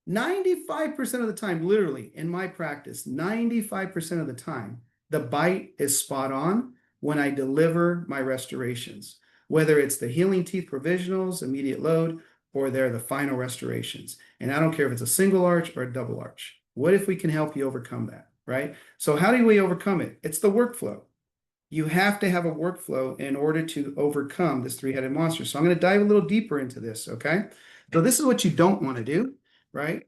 95% of the time, literally in my practice, 95% of the time, the bite is spot on when I deliver my restorations, whether it's the healing teeth provisionals, immediate load, or they're the final restorations. And I don't care if it's a single arch or a double arch. What if we can help you overcome that, right? So how do we overcome it? It's the workflow. You have to have a workflow in order to overcome this three-headed monster. So I'm going to dive a little deeper into this, okay? So this is what you don't want to do, right?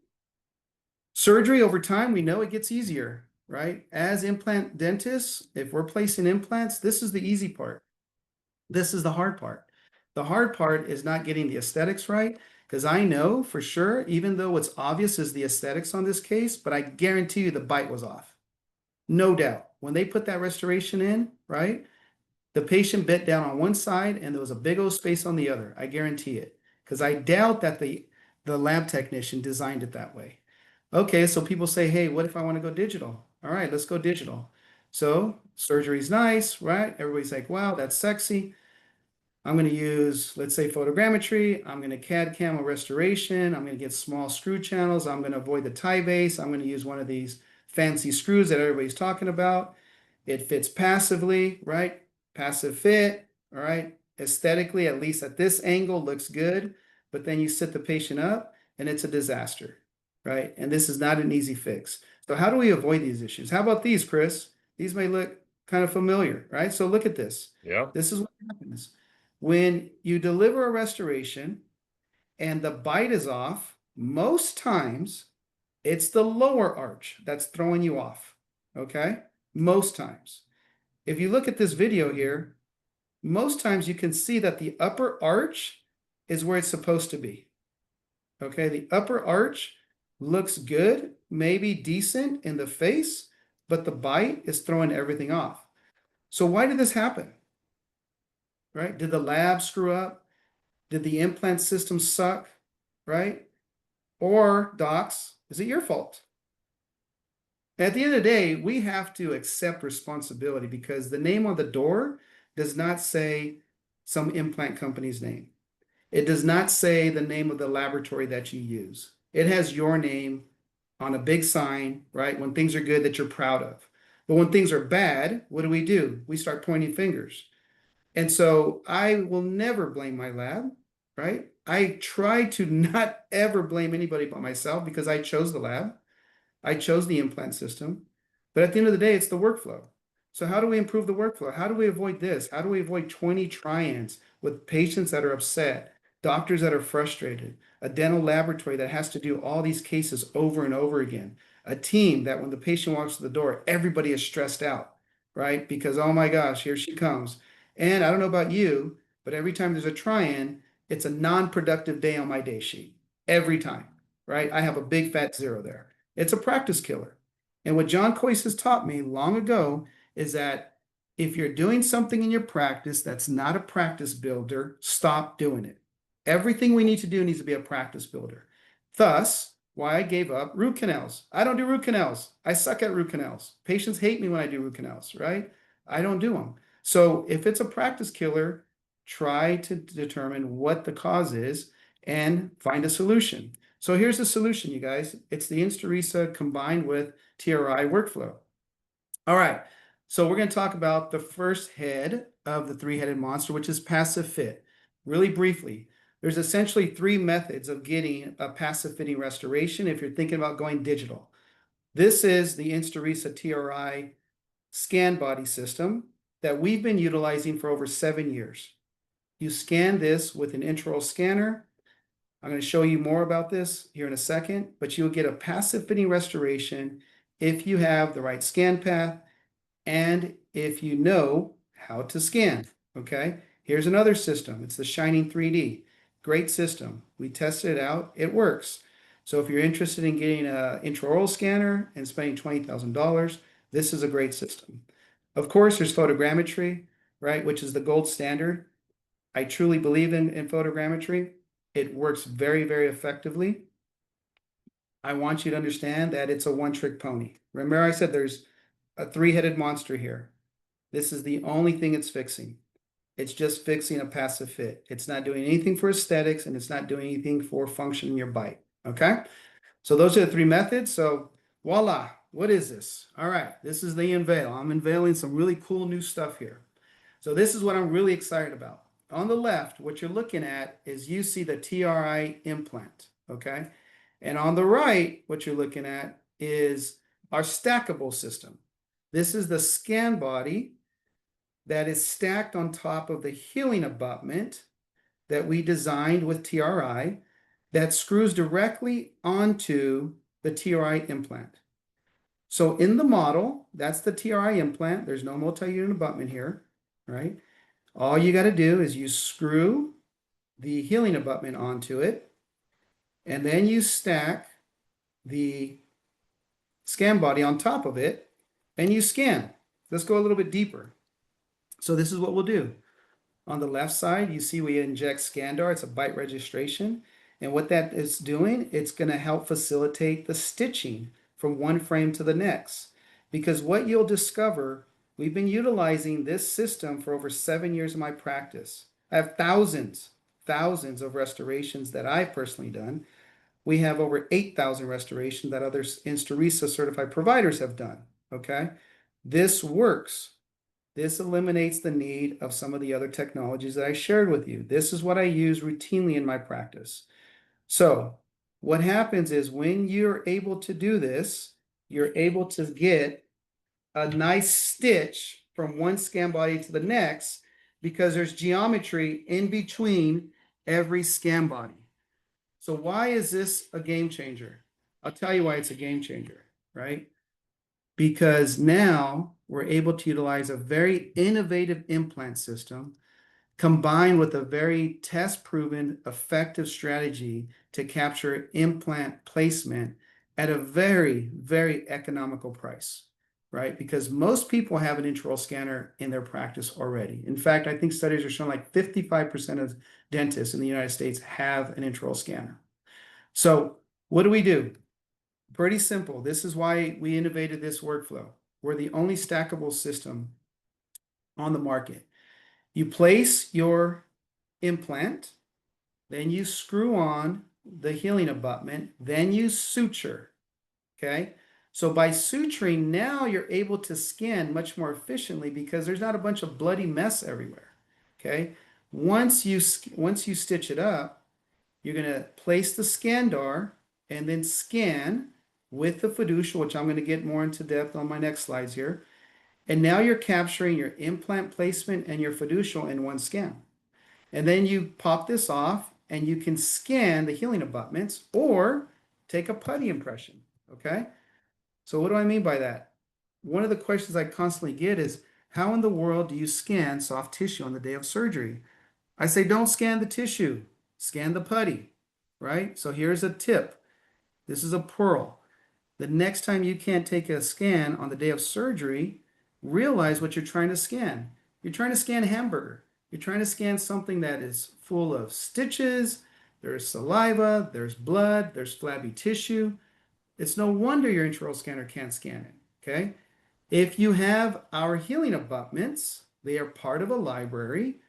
Surgery over time, we know it gets easier, right? As implant dentists, if we're placing implants, this is the easy part. This is the hard part. The hard part is not getting the aesthetics right, because I know for sure, even though what's obvious is the aesthetics on this case, but I guarantee you the bite was off. No doubt. When they put that restoration in, right, the patient bent down on one side and there was a big old space on the other. I guarantee it. Because I doubt that the lab technician designed it that way. Okay, so people say, hey, what if I want to go digital? All right, let's go digital. So surgery's nice, right? Everybody's like, wow, that's sexy. I'm going to use, let's say, photogrammetry. I'm going to CAD CAM restoration. I'm going to get small screw channels. I'm going to avoid the tie base. I'm going to use one of these fancy screws that everybody's talking about. It fits passively, right? Passive fit, all right? Aesthetically, at least at this angle, looks good. But then you sit the patient up and it's a disaster, right? And this is not an easy fix. So how do we avoid these issues? How about these, Chris? These may look kind of familiar, right? So look at this. Yeah. This is what happens. When you deliver a restoration and the bite is off, most times it's the lower arch that's throwing you off. Okay? Most times. If you look at this video here, most times you can see that the upper arch is where it's supposed to be. Okay? The upper arch looks good, maybe decent in the face, but the bite is throwing everything off. So why did this happen? Right? Did the lab screw up? Did the implant system suck? Right? Or docs, is it your fault? At the end of the day, we have to accept responsibility because the name on the door does not say some implant company's name. It does not say the name of the laboratory that you use. It has your name on a big sign, right? When things are good that you're proud of. But when things are bad, what do? We start pointing fingers. And so I will never blame my lab, right? I try to not ever blame anybody but myself because I chose the lab. I chose the implant system. But at the end of the day, it's the workflow. So how do we improve the workflow? How do we avoid this? How do we avoid 20 try-ins with patients that are upset, doctors that are frustrated, a dental laboratory that has to do all these cases over and over again, a team that when the patient walks to the door, everybody is stressed out, right? Because, oh my gosh, here she comes. And I don't know about you, but every time there's a try-in, it's a non-productive day on my day sheet. Every time, right? I have a big fat zero there. It's a practice killer. And what John Coyce has taught me long ago is that if you're doing something in your practice that's not a practice builder, stop doing it. Everything we need to do needs to be a practice builder. Thus, why I gave up root canals. I don't do root canals. I suck at root canals. Patients hate me when I do root canals, right? I don't do them. So if it's a practice killer, try to determine what the cause is and find a solution. So here's the solution, you guys. It's the InstaRisa combined with TRI workflow. All right. So we're going to talk about the first head of the three-headed monster, which is passive fit. Really briefly, there's essentially three methods of getting a passive fitting restoration if you're thinking about going digital. This is the InstaRisa TRI scan body system that we've been utilizing for over 7 years. You scan this with an intraoral scanner. I'm going to show you more about this here in a second, but you'll get a passive fitting restoration if you have the right scan path and if you know how to scan. Okay, here's another system. It's the Shining 3D. Great system. We tested it out. It works. So if you're interested in getting an intraoral scanner and spending $20,000, this is a great system. Of course, there's photogrammetry, right, which is the gold standard. I truly believe in photogrammetry. It works very, very effectively. I want you to understand that it's a one-trick pony. Remember I said there's a three-headed monster here. This is the only thing it's fixing. It's just fixing a passive fit. It's not doing anything for aesthetics and it's not doing anything for function in your bite. Okay? So those are the three methods. So voila, what is this? All right, this is the unveil. I'm unveiling some really cool new stuff here. So this is what I'm really excited about. On the left, what you're looking at is you see the TRI implant, okay? And on the right, what you're looking at is our stackable system. This is the scan body that is stacked on top of the healing abutment that we designed with TRI that screws directly onto the TRI implant. So in the model, that's the TRI implant. There's no multi-unit abutment here, right? All you got to do is you screw the healing abutment onto it, and then you stack the scan body on top of it, and you scan. Let's go a little bit deeper. So this is what we'll do. On the left side, you see we inject ScanDar. It's a bite registration. And what that is doing, it's going to help facilitate the stitching from one frame to the next. Because what you'll discover, we've been utilizing this system for over 7 years of my practice. I have thousands of restorations that I've personally done. We have over 8,000 restorations that other InstaRisa certified providers have done. Okay. This works. This eliminates the need of some of the other technologies that I shared with you. This is what I use routinely in my practice. So what happens is when you're able to do this, you're able to get a nice stitch from one scan body to the next because there's geometry in between every scan body. So why is this a game changer? I'll tell you why it's a game changer, right? Because now we're able to utilize a very innovative implant system combined with a very test-proven effective strategy to capture implant placement at a very, very economical price, right? Because most people have an intraoral scanner in their practice already. In fact, I think studies are showing like 55% of dentists in the United States have an intraoral scanner. So what do? Pretty simple. This is why we innovated this workflow. We're the only stackable system on the market. You place your implant, then you screw on the healing abutment, then you suture. Okay. So by suturing, now you're able to scan much more efficiently because there's not a bunch of bloody mess everywhere. Okay. Once you stitch it up, you're going to place the ScanDar and then scan with the fiducial, which I'm going to get more into depth on my next slides here. And now you're capturing your implant placement and your fiducial in one scan. And then you pop this off and you can scan the healing abutments or take a putty impression. Okay. So what do I mean by that? One of the questions I constantly get is, how in the world do you scan soft tissue on the day of surgery? I say, don't scan the tissue, scan the putty, right? So here's a tip. This is a pearl. The next time you can't take a scan on the day of surgery, realize what you're trying to scan. You're trying to scan a hamburger. You're trying to scan something that is full of stitches, there's saliva, there's blood, there's flabby tissue. It's no wonder your intraoral scanner can't scan it, okay? If you have our healing abutments, they are part of a library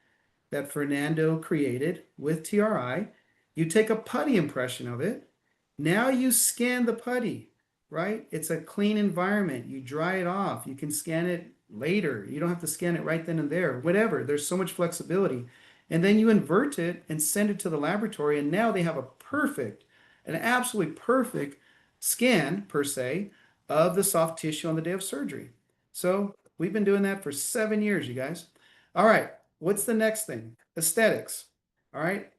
that Fernando created with TRI. You take a putty impression of it. Now you scan the putty, right? It's a clean environment. You dry it off. You can scan it later. You don't have to scan it right then and there, whatever. There's so much flexibility. And then you invert it and send it to the laboratory. And now they have an absolutely perfect scan, per se, of the soft tissue on the day of surgery. So we've been doing that for 7 years, you guys. All right. What's the next thing? Aesthetics. All right.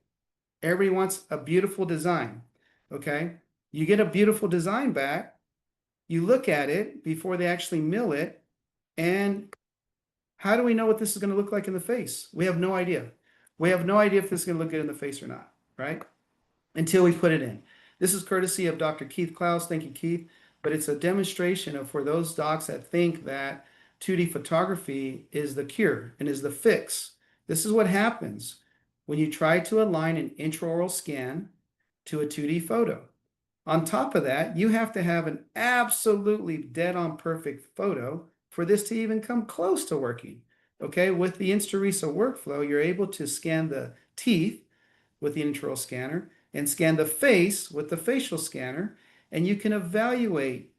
Everybody wants a beautiful design. Okay. You get a beautiful design back. You look at it before they actually mill it. And how do we know what this is going to look like in the face? We have no idea. We have no idea if this is going to look good in the face or not, right? Until we put it in. This is courtesy of Dr. Keith Klaus. Thank you, Keith. But it's a demonstration of for those docs that think that 2D photography is the cure and is the fix. This is what happens when you try to align an intraoral scan to a 2D photo. On top of that, you have to have an absolutely dead-on perfect photo for this to even come close to working. Okay, with the InstaRisa workflow, you're able to scan the teeth with the intraoral scanner and scan the face with the facial scanner, and you can evaluate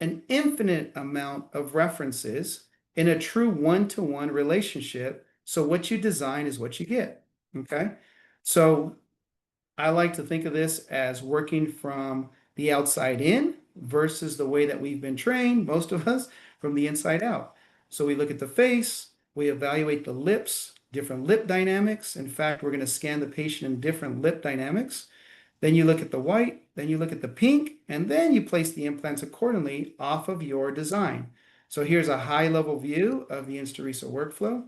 an infinite amount of references in a true one-to-one relationship. So what you design is what you get. Okay. So I like to think of this as working from the outside in versus the way that we've been trained, most of us, from the inside out. So we look at the face, we evaluate the lips, different lip dynamics. In fact, we're going to scan the patient in different lip dynamics. Then you look at the white, then you look at the pink, and then you place the implants accordingly off of your design. So here's a high-level view of the InstaRisa workflow.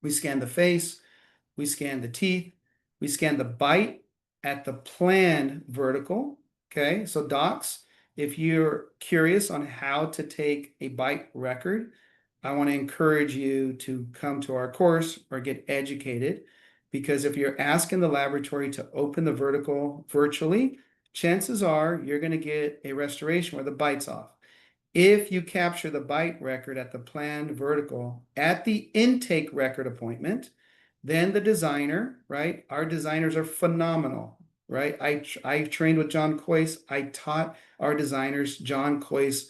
We scan the face, we scan the teeth, we scan the bite at the planned vertical. Okay, so docs, if you're curious on how to take a bite record, I want to encourage you to come to our course or get educated. because if you're asking the laboratory to open the vertical virtually, chances are you're going to get a restoration where the bite's off. If you capture the bite record at the planned vertical at the intake record appointment, then the designer, right? Our designers are phenomenal, right? I trained with John Kois. I taught our designers John Kois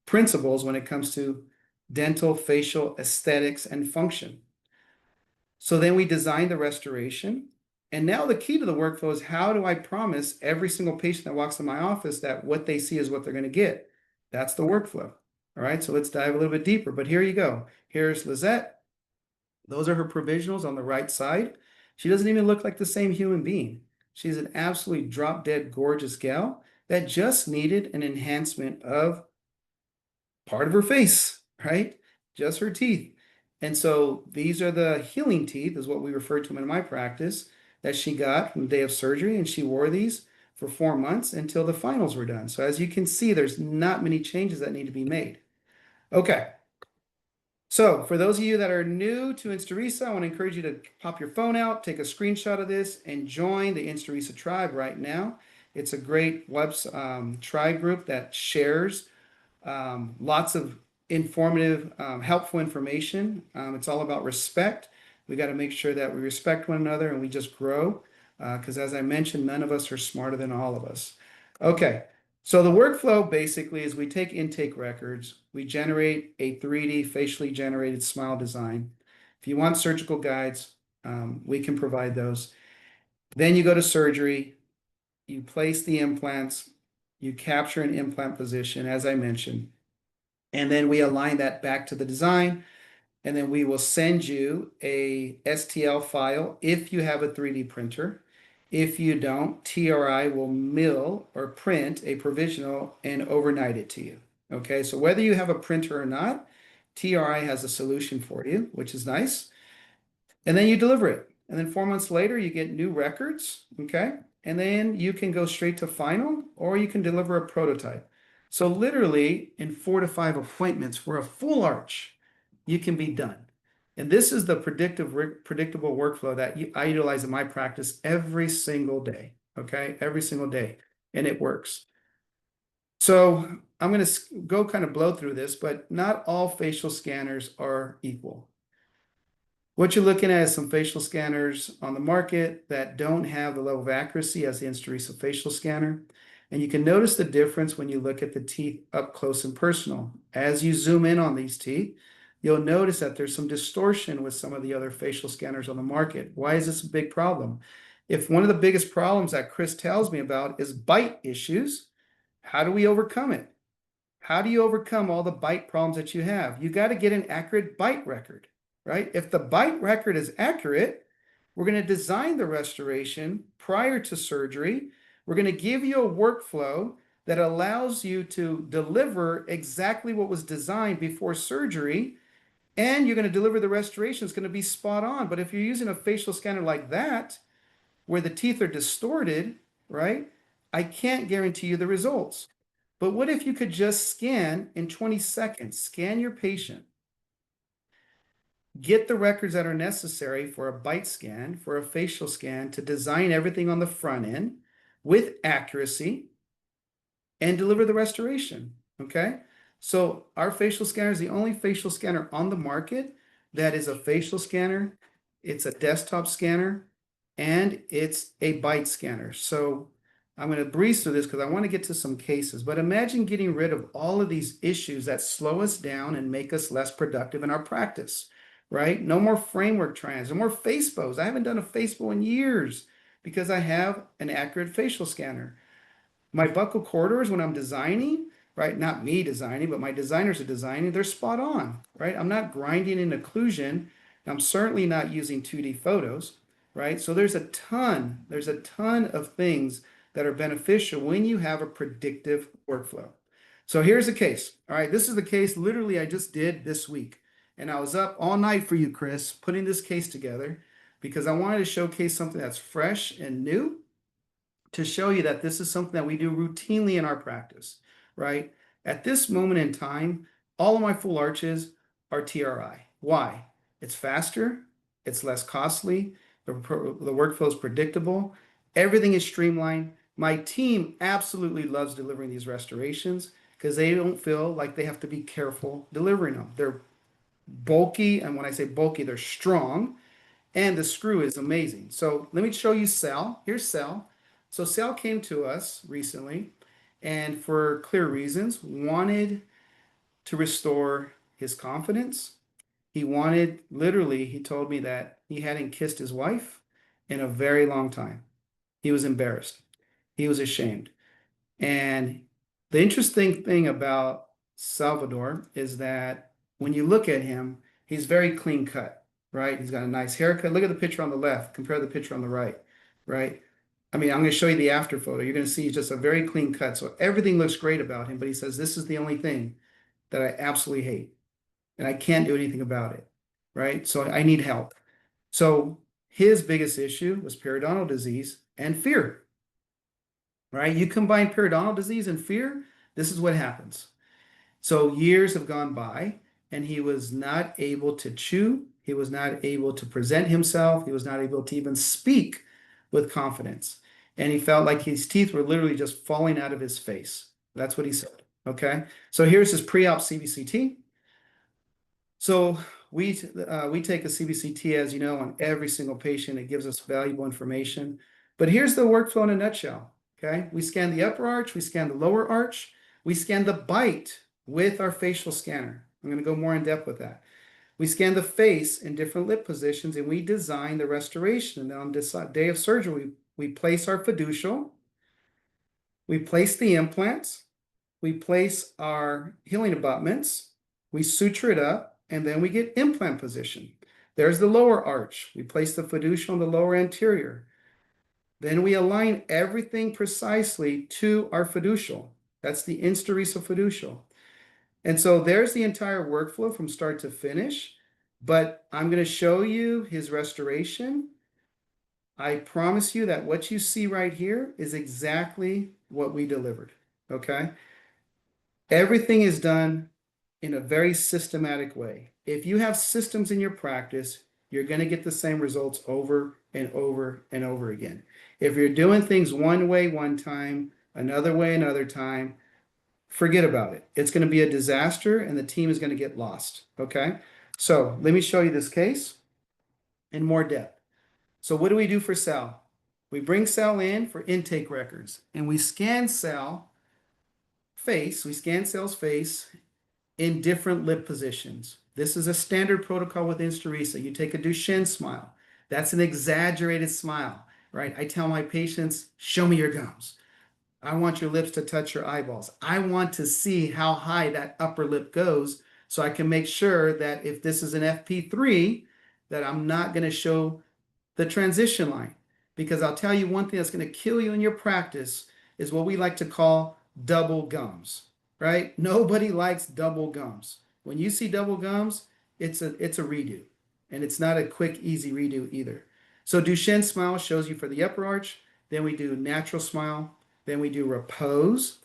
principles when it comes to dental, facial, aesthetics, and function. So then we designed the restoration. And now the key to the workflow is, how do I promise every single patient that walks in my office that what they see is what they're going to get? That's the workflow. All right, so let's dive a little bit deeper. But here you go. Here's Lizette. Those are her provisionals on the right side. She doesn't even look like the same human being. She's an absolutely drop dead gorgeous gal that just needed an enhancement of part of her face, right? Just her teeth. And so these are the healing teeth, is what we refer to them in my practice, that she got from the day of surgery. And she wore these for 4 months until the finals were done. So as you can see, there's not many changes that need to be made. Okay. So for those of you that are new to InstaRisa, I want to encourage you to pop your phone out, take a screenshot of this, and join the InstaRisa tribe right now. It's a great tribe group that shares lots of informative, helpful information. It's all about respect. We got to make sure that we respect one another and we just grow. Because as I mentioned, none of us are smarter than all of us. Okay, so the workflow basically is we take intake records, we generate a 3D facially generated smile design. If you want surgical guides, we can provide those. Then you go to surgery, you place the implants, you capture an implant position, as I mentioned. And then we align that back to the design. And then we will send you a STL file if you have a 3D printer. If you don't, TRI will mill or print a provisional and overnight it to you. Okay, so whether you have a printer or not, TRI has a solution for you, which is nice. And then you deliver it. And then 4 months later, you get new records. Okay, and then you can go straight to final, or you can deliver a prototype. So literally in 4 to 5 appointments for a full arch, you can be done. And this is the predictable workflow that I utilize in my practice every single day. Okay, every single day, and it works. So I'm going to go kind of blow through this, but not all facial scanners are equal. What you're looking at is some facial scanners on the market that don't have the level of accuracy as the InstaRisa facial scanner. And you can notice the difference when you look at the teeth up close and personal. As you zoom in on these teeth, you'll notice that there's some distortion with some of the other facial scanners on the market. Why is this a big problem? If one of the biggest problems that Chris tells me about is bite issues, how do we overcome it? How do you overcome all the bite problems that you have? You got to get an accurate bite record, right? If the bite record is accurate, we're going to design the restoration prior to surgery. We're going to give you a workflow that allows you to deliver exactly what was designed before surgery, and you're going to deliver the restoration. It's going to be spot on. But if you're using a facial scanner like that, where the teeth are distorted, right, I can't guarantee you the results. But what if you could just scan in 20 seconds, scan your patient, get the records that are necessary for a bite scan, for a facial scan, to design everything on the front end with accuracy and deliver the restoration, okay? So our facial scanner is the only facial scanner on the market that is a facial scanner, it's a desktop scanner, and it's a bite scanner. So I'm going to breeze through this because I want to get to some cases. But imagine getting rid of all of these issues that slow us down and make us less productive in our practice, right? No more framework triangles, no more face bows. I haven't done a face bow in years because I have an accurate facial scanner. My buccal corridors, when I'm designing, right? Not me designing, but my designers are designing, they're spot on, right? I'm not grinding in occlusion. I'm certainly not using 2D photos, right? So there's a ton of things that are beneficial when you have a predictive workflow. So here's the case. All right, this is the case literally I just did this week. And I was up all night for you, Chris, putting this case together because I wanted to showcase something that's fresh and new, to show you that this is something that we do routinely in our practice, right? At this moment in time, all of my full arches are TRI. Why? It's faster, it's less costly, The workflow is predictable. Everything is streamlined. My team absolutely loves delivering these restorations because they don't feel like they have to be careful delivering them. They're bulky, and when I say bulky, they're strong, and the screw is amazing. So let me show you Sal. Here's Sal. So Sal came to us recently, and for clear reasons, wanted to restore his confidence. He wanted, literally, he told me that he hadn't kissed his wife in a very long time. He was embarrassed. He was ashamed. And the interesting thing about Salvador is that when you look at him, he's very clean cut, right? He's got a nice haircut. Look at the picture on the left, compare the picture on the right, right? I mean, I'm going to show you the after photo. You're going to see he's just a very clean cut. So everything looks great about him, but he says, this is the only thing that I absolutely hate, and I can't do anything about it, right? So I need help. So his biggest issue was periodontal disease and fear, right? You combine periodontal disease and fear, this is what happens. So years have gone by, and he was not able to chew. He was not able to present himself. He was not able to even speak with confidence. And he felt like his teeth were literally just falling out of his face. That's what he said. Okay. So here's his pre-op CBCT. So we take a CBCT, as you know, on every single patient. It gives us valuable information. But here's the workflow in a nutshell. Okay. We scan the upper arch. We scan the lower arch. We scan the bite with our facial scanner. I'm going to go more in depth with that. We scan the face in different lip positions, and we design the restoration. And on this day of surgery, we place our fiducial, we place the implants, we place our healing abutments, we suture it up, and then we get implant position. There's the lower arch. We place the fiducial in the lower anterior. Then we align everything precisely to our fiducial. That's the InstaRisa fiducial. And so there's the entire workflow from start to finish, but I'm going to show you his restoration. I promise you that what you see right here is exactly what we delivered, okay? Everything is done in a very systematic way. If you have systems in your practice, you're going to get the same results over and over and over again. If you're doing things one way one time, another way another time, forget about it. It's going to be a disaster, and the team is going to get lost. Okay. So let me show you this case in more depth. So what do we do for Sal? We bring Sal in for intake records, and we scan Sal's face in different lip positions. This is a standard protocol with InstaRisa. You take a Duchenne smile. That's an exaggerated smile, right? I tell my patients, show me your gums. I want your lips to touch your eyeballs. I want to see how high that upper lip goes so I can make sure that if this is an FP3, that I'm not going to show the transition line. Because I'll tell you one thing that's going to kill you in your practice is what we like to call double gums, right? Nobody likes double gums. When you see double gums, it's a redo. And it's not a quick, easy redo either. So Duchenne smile shows you for the upper arch. Then we do natural smile. Then we do repose.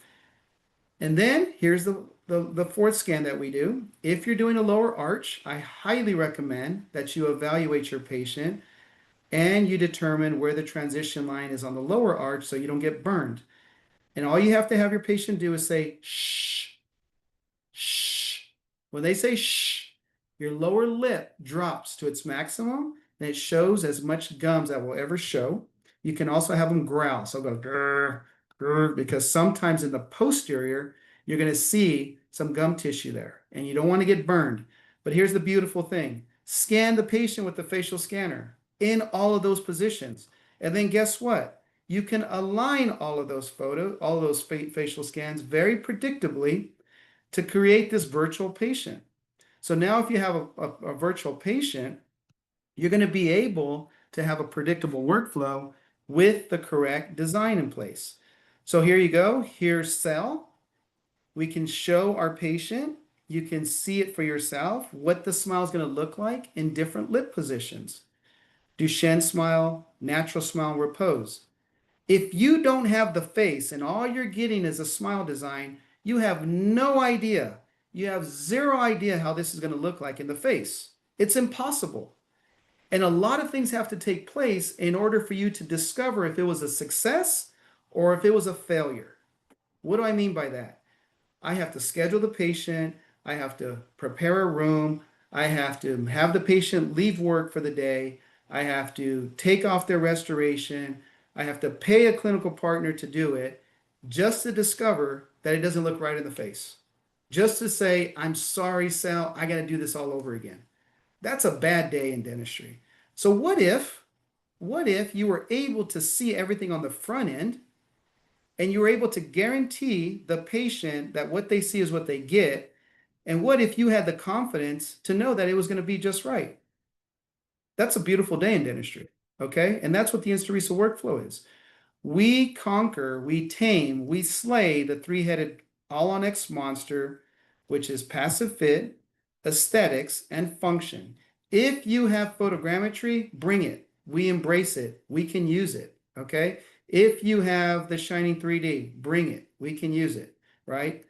And then here's the fourth scan that we do. If you're doing a lower arch, I highly recommend that you evaluate your patient and you determine where the transition line is on the lower arch so you don't get burned. And all you have to have your patient do is say, shh, shh. When they say shh, your lower lip drops to its maximum, and it shows as much gums that will ever show. You can also have them growl. So go grr, grr, because sometimes in the posterior, you're going to see some gum tissue there, and you don't want to get burned. But here's the beautiful thing. Scan the patient with the facial scanner in all of those positions. And then guess what? You can align all of those facial scans very predictably to create this virtual patient. So now if you have a virtual patient, you're going to be able to have a predictable workflow with the correct design in place. So here you go. Here's Sal. We can show our patient. You can see it for yourself, what the smile is going to look like in different lip positions. Duchenne smile, natural smile, repose. If you don't have the face and all you're getting is a smile design, you have no idea. You have zero idea how this is going to look like in the face. It's impossible. And a lot of things have to take place in order for you to discover if it was a success or if it was a failure. What do I mean by that? I have to schedule the patient. I have to prepare a room. I have to have the patient leave work for the day. I have to take off their restoration. I have to pay a clinical partner to do it just to discover that it doesn't look right in the face. Just to say, I'm sorry, Sal, I got to do this all over again. That's a bad day in dentistry. So what if you were able to see everything on the front end and you were able to guarantee the patient that what they see is what they get? And what if you had the confidence to know that it was going to be just right? That's a beautiful day in dentistry. Okay. And that's what the InstaRisa workflow is. We conquer, we tame, we slay the three-headed all-on-X monster, which is passive fit, aesthetics, and function. If you have photogrammetry, bring it. We embrace it. We can use it. Okay. If you have the Shining 3D, bring it. We can use it. Right.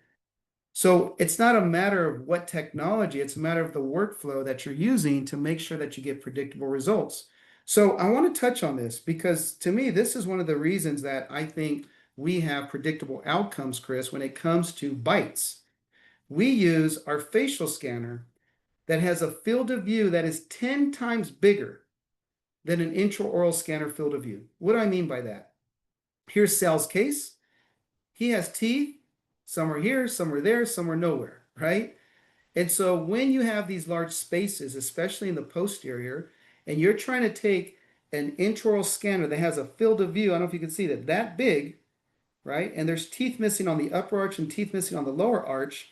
So it's not a matter of what technology, it's a matter of the workflow that you're using to make sure that you get predictable results. So I want to touch on this because to me, this is one of the reasons that I think we have predictable outcomes, Chris, when it comes to bites. We use our facial scanner that has a field of view that is 10 times bigger than an intraoral scanner field of view. What do I mean by that? Here's Sal's case. He has teeth. Some are here, some are there, some are nowhere, right? And so when you have these large spaces, especially in the posterior, and you're trying to take an intraoral scanner that has a field of view, I don't know if you can see that big, right? And there's teeth missing on the upper arch and teeth missing on the lower arch,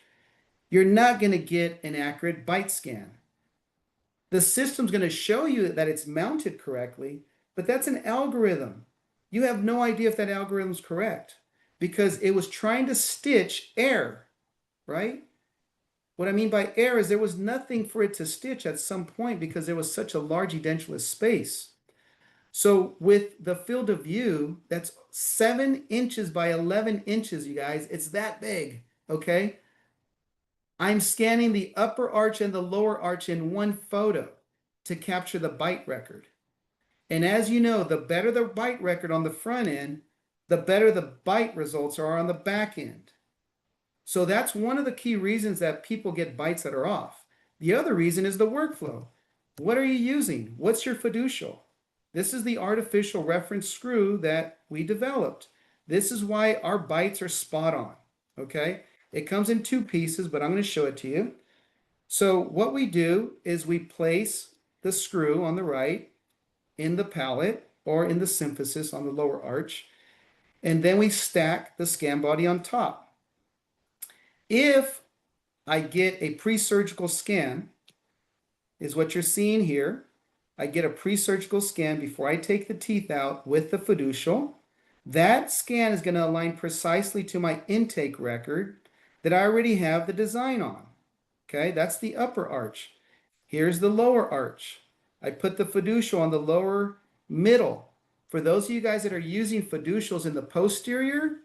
you're not going to get an accurate bite scan. The system's going to show you that it's mounted correctly, but that's an algorithm. You have no idea if that algorithm is correct because it was trying to stitch air, right? What I mean by air is there was nothing for it to stitch at some point because there was such a large edentulous space. So with the field of view, that's 7 inches by 11 inches, you guys. It's that big, okay? I'm scanning the upper arch and the lower arch in one photo to capture the bite record. And as you know, the better the bite record on the front end, the better the bite results are on the back end. So that's one of the key reasons that people get bites that are off. The other reason is the workflow. What are you using? What's your fiducial? This is the artificial reference screw that we developed. This is why our bites are spot on, okay? It comes in 2 pieces, but I'm going to show it to you. So what we do is we place the screw on the right in the palate or in the symphysis on the lower arch, and then we stack the scan body on top. If I get a pre-surgical scan, is what you're seeing here. I get a pre-surgical scan before I take the teeth out with the fiducial. That scan is going to align precisely to my intake record that I already have the design on. Okay, that's the upper arch. Here's the lower arch. I put the fiducial on the lower middle. For those of you guys that are using fiducials in the posterior,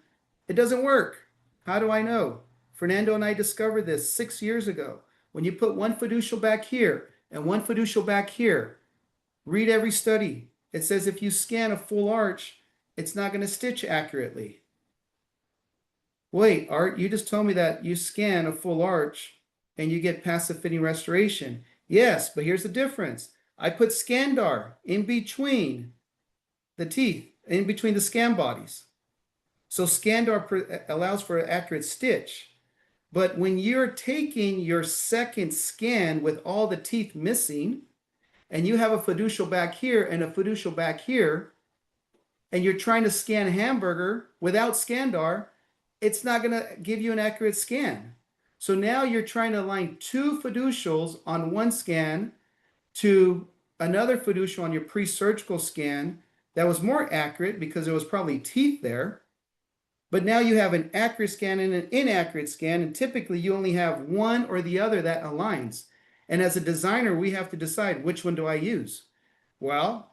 it doesn't work. How do I know? Fernando and I discovered this 6 years ago. When you put one fiducial back here and one fiducial back here, read every study. It says if you scan a full arch, it's not going to stitch accurately. Wait, Art, you just told me that you scan a full arch and you get passive fitting restoration. Yes, but here's the difference. I put Scandar in between the teeth, in between the scan bodies. So Scandar allows for an accurate stitch. But when you're taking your second scan with all the teeth missing, and you have a fiducial back here and a fiducial back here, and you're trying to scan a hamburger without Scandar, it's not going to give you an accurate scan. So now you're trying to align 2 fiducials on one scan to another fiducial on your pre-surgical scan that was more accurate because there was probably teeth there. But now you have an accurate scan and an inaccurate scan, and typically you only have one or the other that aligns. And as a designer, we have to decide which one do I use? Well,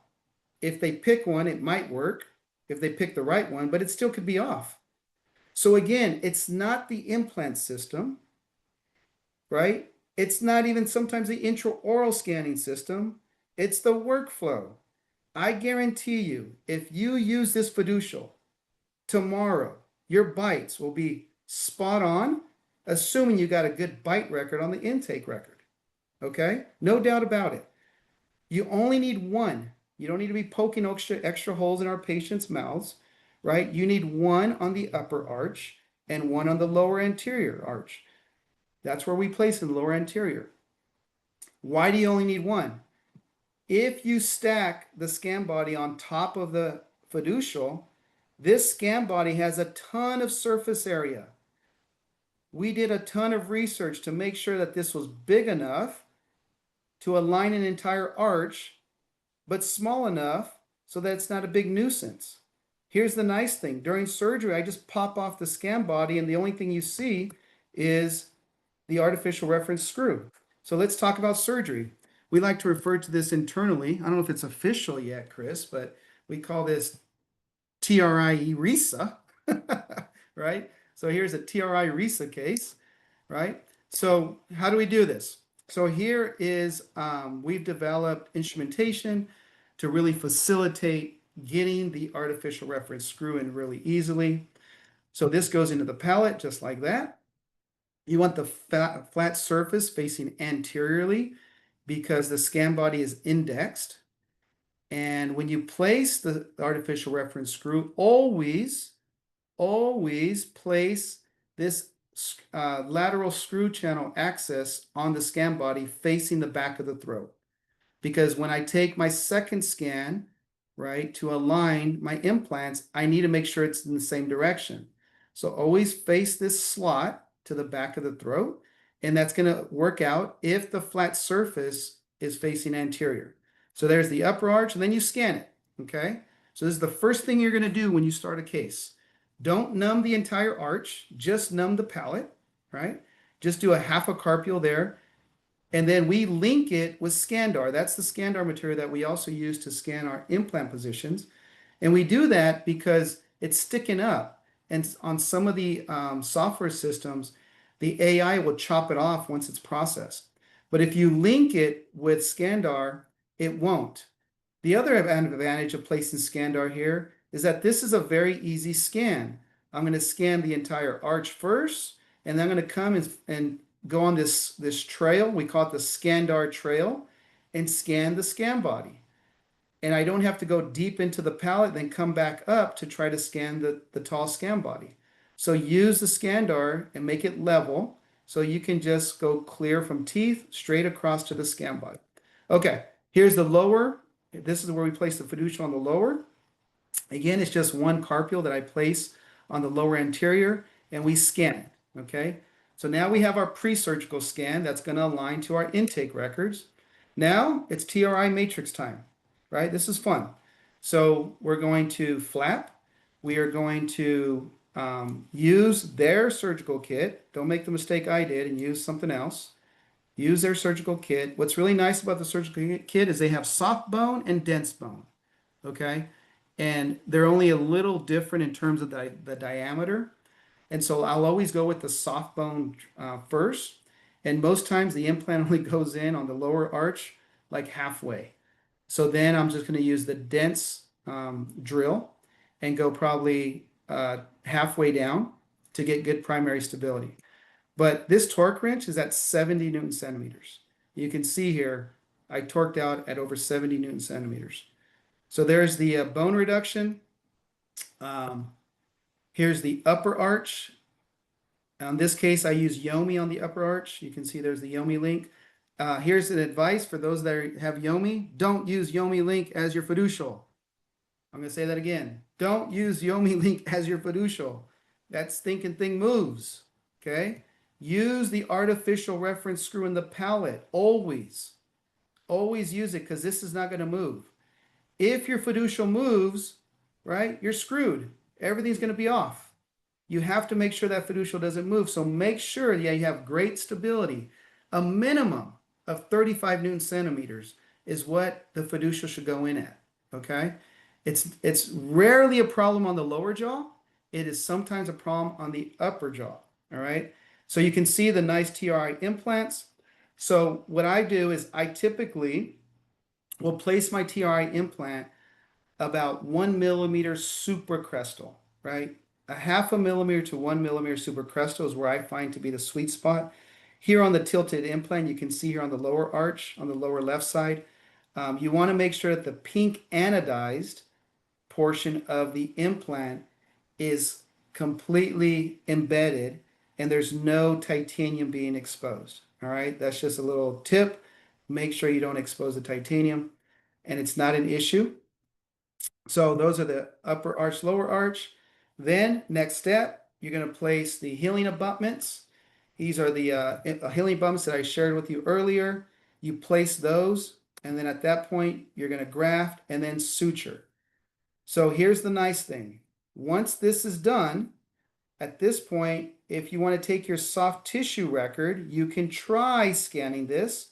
if they pick one, it might work if they pick the right one, but it still could be off. So again, it's not the implant system, right? It's not even sometimes the intraoral scanning system. It's the workflow. I guarantee you, if you use this fiducial tomorrow, your bites will be spot on, assuming you got a good bite record on the intake record. Okay? No doubt about it. You only need one. You don't need to be poking extra holes in our patients' mouths, right? You need one on the upper arch and one on the lower anterior arch. That's where we place in the lower anterior. Why do you only need one? If you stack the scan body on top of the fiducial, this scan body has a ton of surface area. We did a ton of research to make sure that this was big enough to align an entire arch, but small enough so that it's not a big nuisance. Here's the nice thing. During surgery, I just pop off the scan body, and the only thing you see is the artificial reference screw. So let's talk about surgery. We like to refer to this internally. I don't know if it's official yet, Chris, but we call this TRI-RISA, right? So here's a TRI-RISA case, right? So how do we do this? So here is, we've developed instrumentation to really facilitate getting the artificial reference screw in really easily. So this goes into the palate just like that. You want the flat surface facing anteriorly because the scan body is indexed. And when you place the artificial reference screw, always place this lateral screw channel axis on the scan body facing the back of the throat. Because when I take my second scan, right, to align my implants, I need to make sure it's in the same direction. So always face this slot to the back of the throat, and that's going to work out if the flat surface is facing anterior. So there's the upper arch, and then you scan it, okay? So this is the first thing you're going to do when you start a case. Don't numb the entire arch, just numb the palate, right? Just do a half a carpial there. And then we link it with Scandar. That's the Scandar material that we also use to scan our implant positions. And we do that because it's sticking up. And on some of the software systems, the AI will chop it off once it's processed. But if you link it with Scandar, it won't. The other advantage of placing Scandar here is that this is a very easy scan. I'm going to scan the entire arch first, and then I'm going to come and go on this trail. We call it the Scandar trail, and scan the scan body. And I don't have to go deep into the palate, then come back up to try to scan the tall scan body. So use the Scandar and make it level so you can just go clear from teeth straight across to the scan body. Okay, here's the lower. This is where we place the fiducial on the lower. Again, it's just one carpial that I place on the lower anterior, and we scan it, okay? So now we have our pre-surgical scan that's going to align to our intake records. Now it's TRI matrix time, right? This is fun. So we're going to flap. We are going to use their surgical kit. Don't make the mistake I did and use something else. Use their surgical kit. What's really nice about the surgical kit is they have soft bone and dense bone, okay? And they're only a little different in terms of the diameter. And so I'll always go with the soft bone first. And most times the implant only goes in on the lower arch like halfway. So then I'm just going to use the dense drill and go probably halfway down to get good primary stability. But this torque wrench is at 70 Newton centimeters. You can see here, I torqued out at over 70 Newton centimeters. So there's the bone reduction. Here's the upper arch. In this case, I use Yomi on the upper arch. You can see there's the Yomi link. Here's an advice for those that have Yomi. Don't use Yomi link as your fiducial. I'm going to say that again. Don't use Yomi link as your fiducial. That stinking thing moves, okay? Use the artificial reference screw in the palate, always. Always use it because this is not going to move. If your fiducial moves, right, you're screwed. Everything's going to be off. You have to make sure that fiducial doesn't move. So make sure that you have great stability. A minimum of 35 Newton centimeters is what the fiducial should go in at, okay? It's rarely a problem on the lower jaw. It is sometimes a problem on the upper jaw, all right? So you can see the nice TRI implants. So what I do is I typically will place my TRI implant about 1 millimeter supracrestal, right? A half a millimeter to 1 millimeter supracrestal is where I find to be the sweet spot. Here on the tilted implant, you can see here on the lower arch, on the lower left side, you want to make sure that the pink anodized portion of the implant is completely embedded and there's no titanium being exposed. All right, that's just a little tip. Make sure you don't expose the titanium, and it's not an issue. So those are the upper arch, lower arch. Then next step, you're going to place the healing abutments. These are the healing abutments that I shared with you earlier. You place those, and then at that point, you're going to graft and then suture. So here's the nice thing. Once this is done, at this point, if you want to take your soft tissue record, you can try scanning this,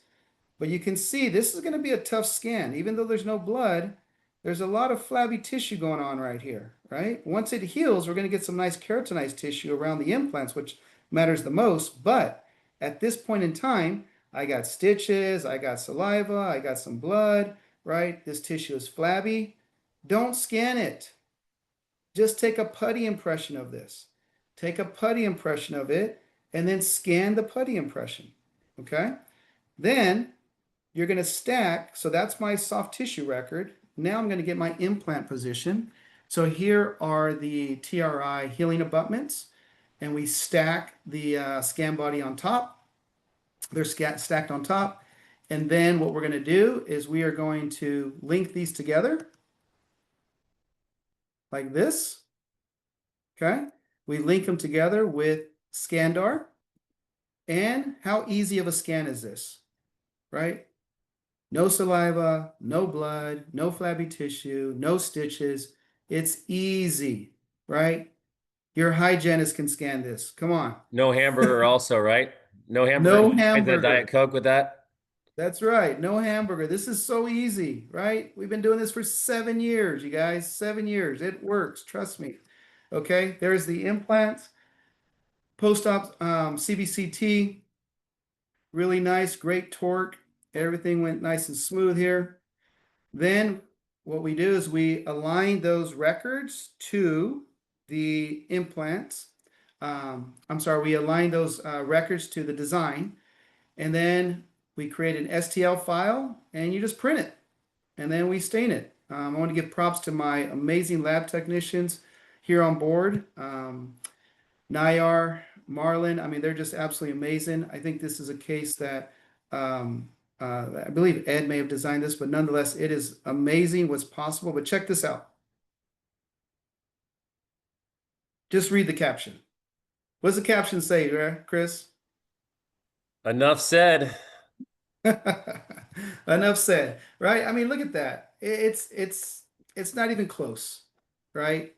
but you can see this is going to be a tough scan. Even though there's no blood, there's a lot of flabby tissue going on right here, right? Once it heals, we're going to get some nice keratinized tissue around the implants, which matters the most. But at this point in time, I got stitches, I got saliva, I got some blood, right? This tissue is flabby. Don't scan it. Just take a putty impression of this. Take a putty impression of it and then scan the putty impression. Okay? Then you're going to stack. So that's my soft tissue record. Now I'm going to get my implant position. So here are the TRI healing abutments, and we stack the scan body on top. They're stacked on top. And then what we're going to do is we are going to link these together like this. Okay? We link them together with Scandar. And how easy of a scan is this? Right? No saliva, no blood, no flabby tissue, no stitches. It's easy, right? Your hygienist can scan this. Come on. No hamburger also, right? No hamburger No besides a Diet hamburger. Coke with that? That's right. No hamburger. This is so easy, right? We've been doing this for 7 years, you guys. 7 years. It works. Trust me. Okay. There's the implants. Post-op CBCT. Really nice. Great torque. Everything went nice and smooth here. Then what we do is we align those records to the implants. I'm sorry, we align those records to the design, and then we create an STL file, and you just print it, and then we stain it. I want to give props to my amazing lab technicians here on board. Nayar, Marlin, I mean, they're just absolutely amazing. I think this is a case that I believe Ed may have designed this, but nonetheless, it is amazing what's possible. But check this out. Just read the caption. What does the caption say, Chris? Enough said. Enough said, right? I mean, look at that. It's not even close, right?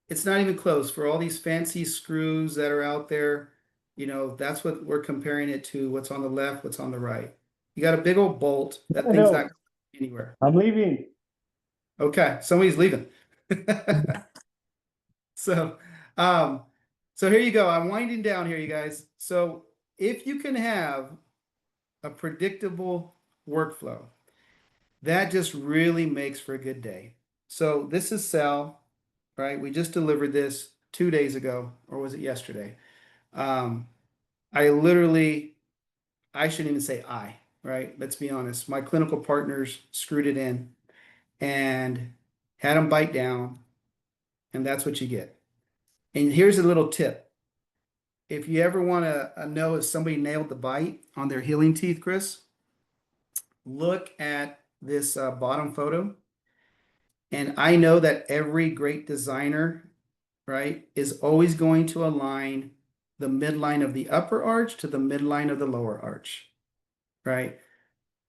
It's not even close for all these fancy screws that are out there. You know, that's what we're comparing it to, what's on the left, what's on the right. You got a big old bolt. That thing's not going anywhere. I'm leaving. Okay, somebody's leaving. So, so here you go. I'm winding down here, you guys. So if you can have a predictable workflow, that just really makes for a good day. So this is Sal, right? We just delivered this 2 days ago, or was it yesterday? I shouldn't even say right? Let's be honest. My clinical partners screwed it in and had them bite down, and that's what you get. And here's a little tip. If you ever want to know if somebody nailed the bite on their healing teeth, Chris, look at this bottom photo. And I know that every great designer, right, is always going to align the midline of the upper arch to the midline of the lower arch, right?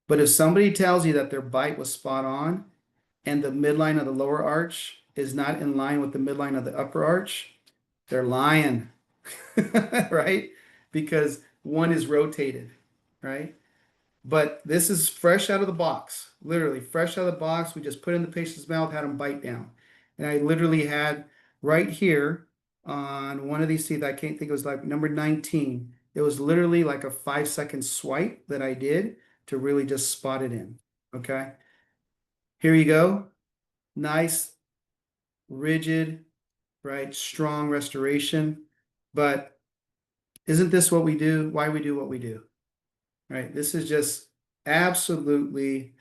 But if somebody tells you that their bite was spot on and the midline of the lower arch is not in line with the midline of the upper arch, they're lying, right? Because one is rotated, right? But this is fresh out of the box, literally fresh out of the box. We just put it in the patient's mouth, had them bite down. And I literally had right here on one of these teeth, I can't think it was like number 19. It was literally like a 5-second swipe that I did to really just spot it in. Okay. Here you go. Nice, rigid, right? Strong restoration. But isn't this what we do? Why we do what we do, right? This is just absolutely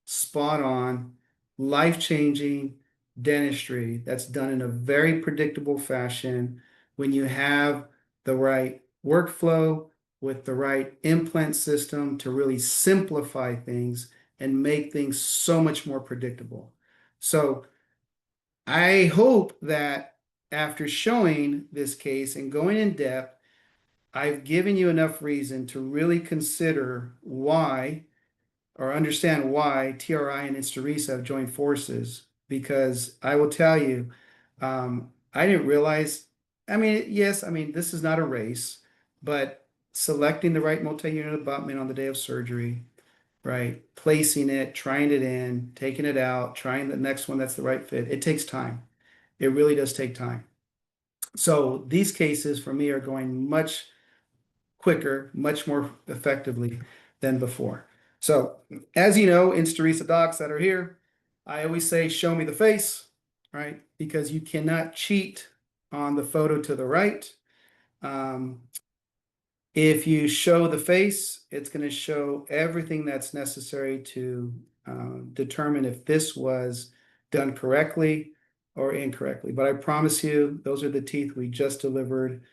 spot on, life-changing dentistry that's done in a very predictable fashion when you have the right workflow with the right implant system to really simplify things and make things so much more predictable. So I hope that after showing this case and going in depth, I've given you enough reason to really consider why or understand why TRI and InstaRisa have joined forces. Because I will tell you, I didn't realize, I mean, yes, I mean, this is not a race, but selecting the right multi-unit abutment on the day of surgery, right? Placing it, trying it in, taking it out, trying the next one that's the right fit. It takes time. It really does take time. So these cases for me are going much quicker, much more effectively than before. So, as you know, InstaRisa docs that are here, I always say, show me the face, right? Because you cannot cheat on the photo to the right. Um, if you show the face, it's going to show everything that's necessary to determine if this was done correctly or incorrectly. But I promise you, those are the teeth we just delivered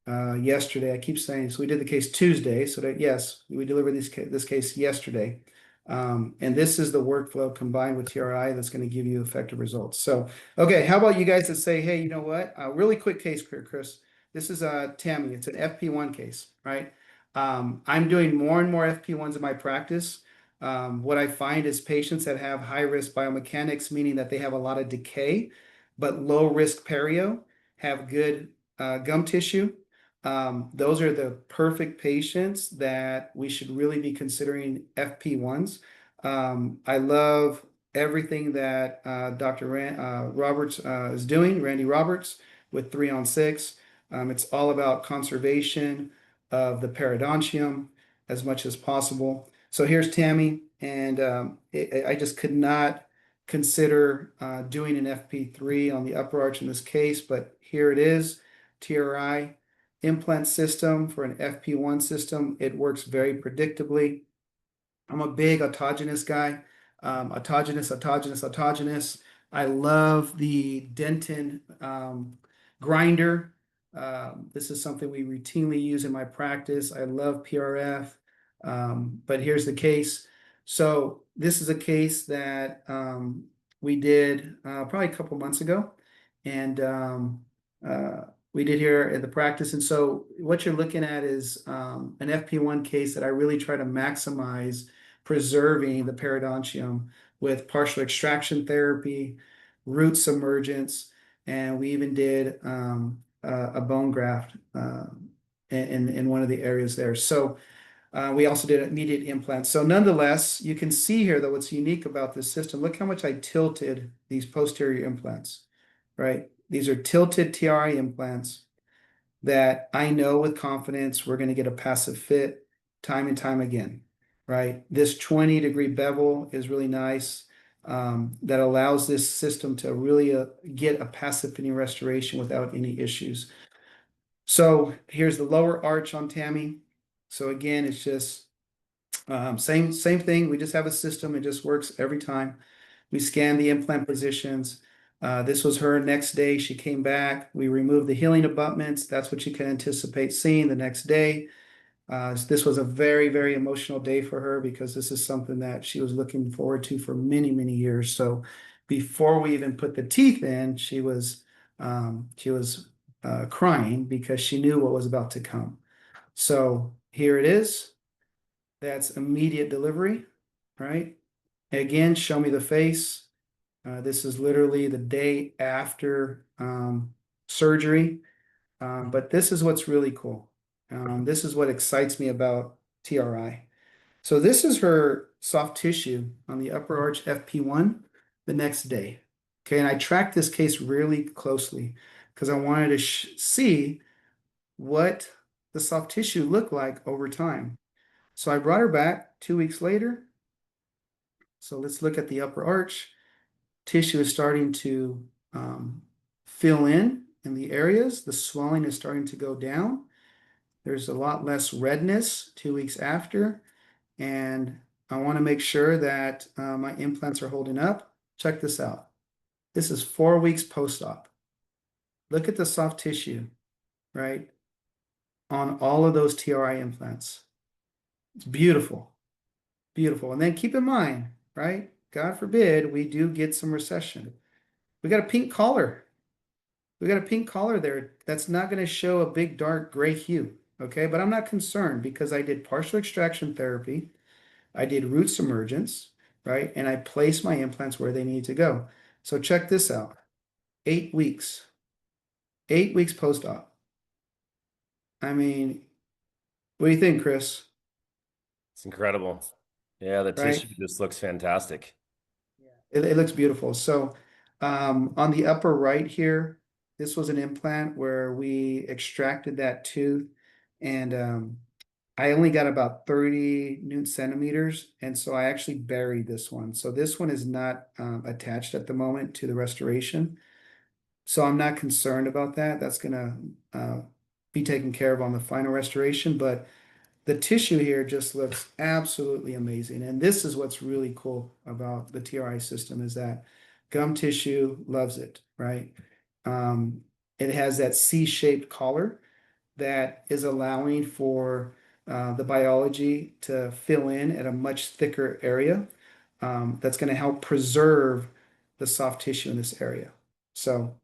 yesterday. I keep saying, so we did the case Tuesday. So that, yes, we delivered this case yesterday. And this is the workflow combined with TRI that's going to give you effective results. So, okay, how about you guys that say, hey, you know what? Really quick case, Chris. This is Tammy. It's an FP1 case, right? I'm doing more and more FP1s in my practice. What I find is patients that have high risk biomechanics, meaning that they have a lot of decay, but low risk perio, have good gum tissue. Those are the perfect patients that we should really be considering FP1s. I love everything that Dr. Roberts is doing, Randy Roberts, with 3-on-6. It's all about conservation of the periodontium as much as possible. So here's Tammy, and I just could not consider doing an FP3 on the upper arch in this case, but here it is, TRI implant system for an FP1 system. It works very predictably. I'm a big autogenous guy. Autogenous. I love the Dentin grinder. This is something we routinely use in my practice. I love PRF. But here's the case. So this is a case that we did probably a couple months ago. And we did here at the practice. And so what you're looking at is an FP1 case that I really try to maximize preserving the periodontium with partial extraction therapy, root submergence, and we even did a bone graft in one of the areas there. So we also did immediate implants. So nonetheless, you can see here that what's unique about this system, look how much I tilted these posterior implants, right? These are tilted TRI implants that I know with confidence we're going to get a passive fit time and time again, right? This 20-degree bevel is really nice. That allows this system to really get a passive fitting restoration without any issues. So here's the lower arch on Tammy. So again, it's just same thing. We just have a system. It just works every time. We scan the implant positions. This was her next day. She came back. We removed the healing abutments. That's what you can anticipate seeing the next day. This was a very, very emotional day for her because this is something that she was looking forward to for many, many years. So before we even put the teeth in, she was crying because she knew what was about to come. So here it is. That's immediate delivery, right? Again, show me the face. This is literally the day after surgery. But this is what's really cool. This is what excites me about TRI. So this is her soft tissue on the upper arch FP1 the next day. Okay, and I tracked this case really closely because I wanted to see what the soft tissue looked like over time. So I brought her back 2 weeks later. So let's look at the upper arch. Tissue is starting to fill in the areas. The swelling is starting to go down. There's a lot less redness 2 weeks after. And I want to make sure that my implants are holding up. Check this out. This is 4 weeks post-op. Look at the soft tissue, right, on all of those TRI implants. It's beautiful, beautiful. And then keep in mind, right, God forbid we do get some recession. We got a pink collar. We got a pink collar there. That's not going to show a big dark gray hue. Okay, but I'm not concerned because I did partial extraction therapy. I did root submergence, right? And I placed my implants where they need to go. So check this out. 8 weeks. 8 weeks post-op. I mean, what do you think, Chris? It's incredible. Yeah, the Right? tissue just looks fantastic. It looks beautiful. So on the upper right here, this was an implant where we extracted that tooth and I only got about 30 Newton centimeters. And so I actually buried this one. So this one is not attached at the moment to the restoration. So I'm not concerned about that. That's going to be taken care of on the final restoration. But the tissue here just looks absolutely amazing. And this is what's really cool about the TRI system is that gum tissue loves it, right? Um, it has that C-shaped collar that is allowing for the biology to fill in at a much thicker area. That's going to help preserve the soft tissue in this area. So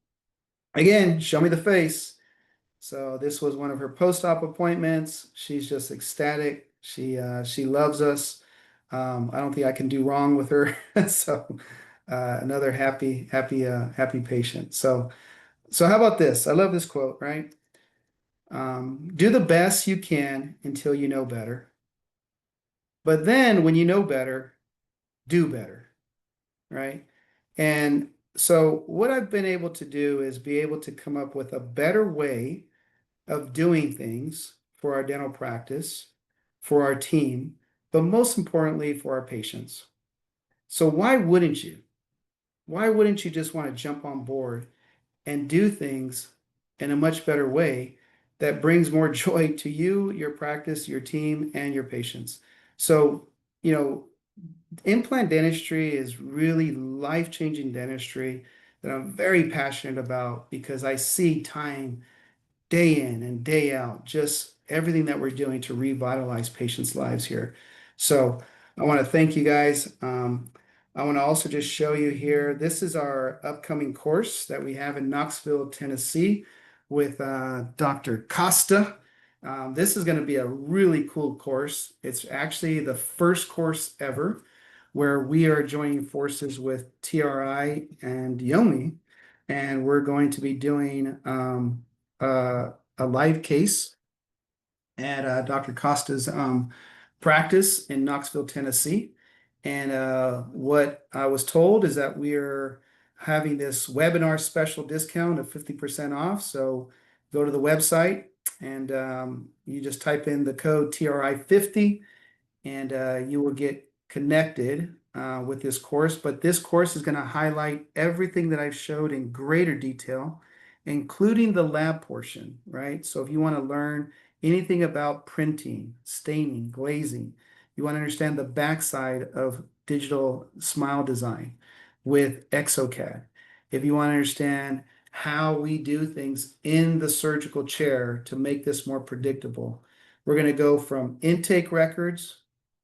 again, show me the face. So this was one of her post-op appointments. She's just ecstatic. She loves us. I don't think I can do wrong with her. So another happy patient. So how about this? I love this quote, right? Do the best you can until you know better. But then when you know better, do better, right? And so what I've been able to do is be able to come up with a better way of doing things for our dental practice, for our team, but most importantly for our patients. So why wouldn't you? Why wouldn't you just want to jump on board and do things in a much better way that brings more joy to you, your practice, your team, and your patients? So, you know, implant dentistry is really life-changing dentistry that I'm very passionate about because I see time day in and day out, just everything that we're doing to revitalize patients' lives here. So I want to thank you guys. I want to also just show you here, this is our upcoming course that we have in Knoxville, Tennessee with Dr. Costa. This is going to be a really cool course. It's actually the first course ever where we are joining forces with TRI and Yomi, and we're going to be doing a live case at Dr. Costa's practice in Knoxville, Tennessee. And what I was told is that we are having this webinar special discount of 50% off. So go to the website and you just type in the code TRI50 and you will get connected with this course. But this course is going to highlight everything that I've showed in greater detail, including the lab portion, right? So if you want to learn anything about printing, staining, glazing, you want to understand the backside of digital smile design with exocad. If you want to understand how we do things in the surgical chair to make this more predictable, we're going to go from intake records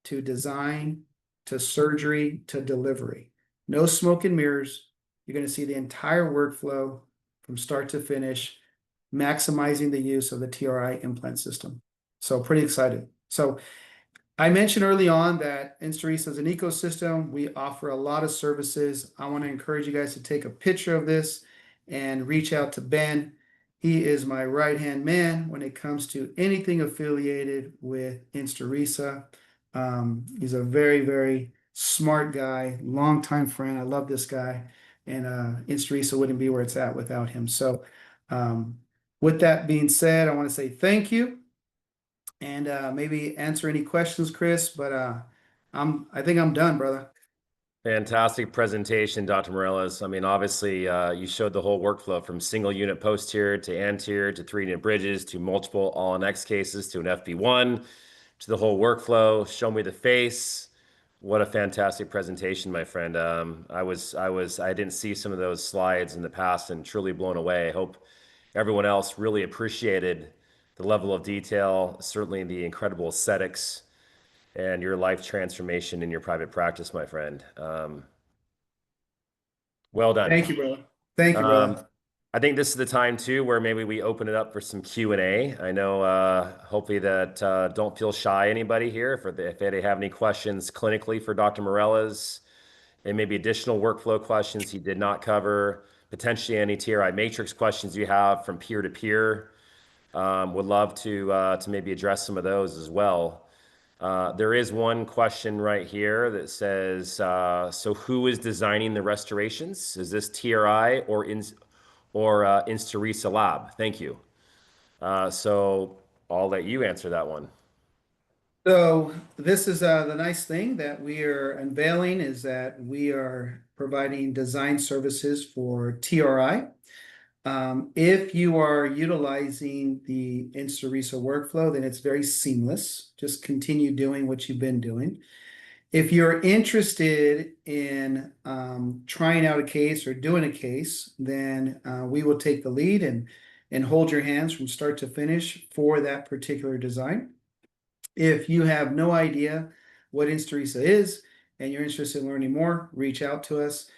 to design to surgery to delivery. No smoke and mirrors. You're going to see the entire workflow from start to finish, maximizing the use of the TRI implant system. So pretty excited. So I mentioned early on that InstaRisa is an ecosystem. We offer a lot of services. I want to encourage you guys to take a picture of this and reach out to Ben. He is my right-hand man when it comes to anything affiliated with InstaRisa. He's a very smart guy, longtime friend. I love this guy. And InstaRisa wouldn't be where it's at without him. So with that being said, I want to say thank you and maybe answer any questions, Chris. But I think I'm done, brother. Fantastic presentation, Dr. Morelis. I mean, obviously, you showed the whole workflow from single unit posterior to anterior to 3 unit bridges to multiple all in X cases to an FB1 to the whole workflow. Show me the face. What a fantastic presentation, my friend. I didn't see some of those slides in the past and truly blown away. I hope everyone else really appreciated the level of detail, certainly the incredible aesthetics and your life transformation in your private practice, my friend. Well done. Thank you, brother. Thank you, Um, brother. I think this is the time too where maybe we open it up for some Q&A. I know hopefully that don't feel shy, anybody here, if they have any questions clinically for Dr. Morales, and maybe additional workflow questions he did not cover, potentially any TRI matrix questions you have from peer to peer. Would love to maybe address some of those as well. There is one question right here that says, so who is designing the restorations? Is this TRI or InstaRisa Lab? Thank you. So I'll let you answer that one. So this is the nice thing that we are unveiling is that we are providing design services for TRI. If you are utilizing the InstaRisa workflow, then it's very seamless. Just continue doing what you've been doing. If you're interested in trying out a case or doing a case, then we will take the lead and hold your hands from start to finish for that particular design. If you have no idea what InstaRisa is and you're interested in learning more, reach out to us.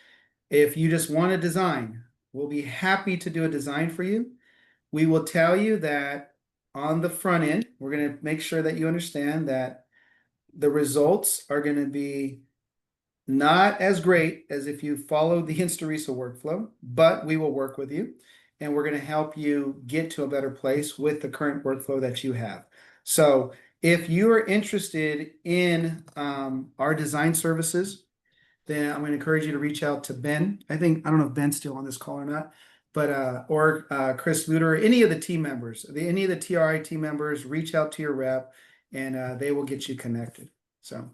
If you just want a design, we'll be happy to do a design for you. We will tell you that on the front end, we're going to make sure that you understand that the results are going to be not as great as if you follow the InstaRisa workflow, but we will work with you and we're going to help you get to a better place with the current workflow that you have. So if you are interested in our design services, then I'm going to encourage you to reach out to Ben. I don't know if Ben's still on this call or not, but or Chris Luter, any of the team members, any of the TRI team members, reach out to your rep and they will get you connected. So.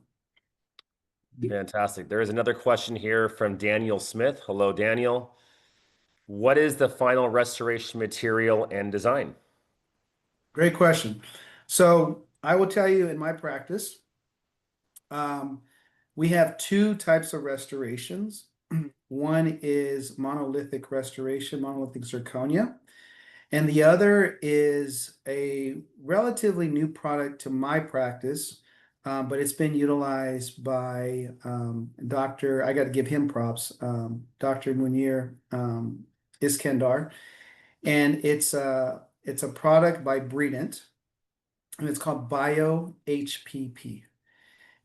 Fantastic. There is another question here from Daniel Smith. Hello, Daniel. What is the final restoration material and design? Great question. So I will tell you in my practice, we have two types of restorations. One is monolithic restoration, monolithic zirconia, and the other is a relatively new product to my practice, but it's been utilized by Dr. I got to give him props, Dr. Munir Iskandar, and it's a product by Bredent, and it's called Bio-HPP.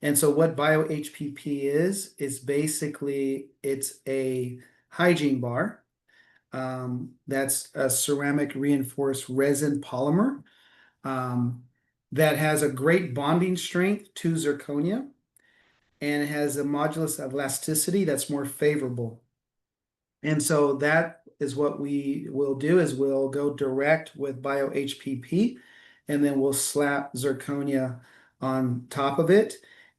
And so what Bio-HPP is basically it's a hygiene bar that's a ceramic reinforced resin polymer that has a great bonding strength to zirconia, and it has a modulus of elasticity that's more favorable. And so that is what we will do is we'll go direct with Bio-HPP, and then we'll slap zirconia on top of it.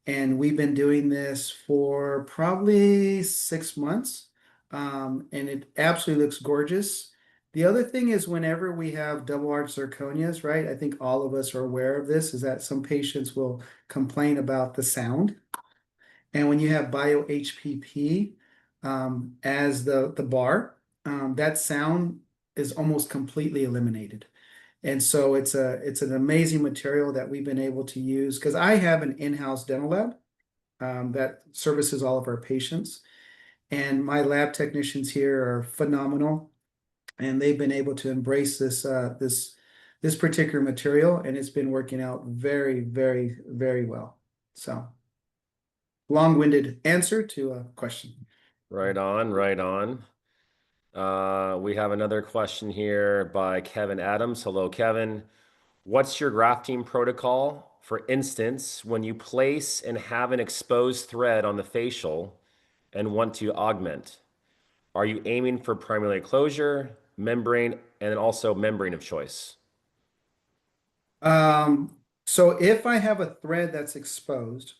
And we've been doing this for probably 6 months, and it absolutely looks gorgeous. The other thing is whenever we have double arch zirconias, right? I think all of us are aware of this, is that some patients will complain about the sound. And when you have Bio-HPP as the bar, that sound is almost completely eliminated. And so it's an amazing material that we've been able to use because I have an in-house dental lab that services all of our patients. And my lab technicians here are phenomenal, and they've been able to embrace this particular material, and it's been working out very, very, very well. So long-winded answer to a question. Right on, right on. We have another question here by Kevin Adams. Hello, Kevin. What's your grafting protocol? For instance, when you place and have an exposed thread on the facial and want to augment, are you aiming for primary closure, membrane, and also membrane of choice? So if I have a thread that's exposed,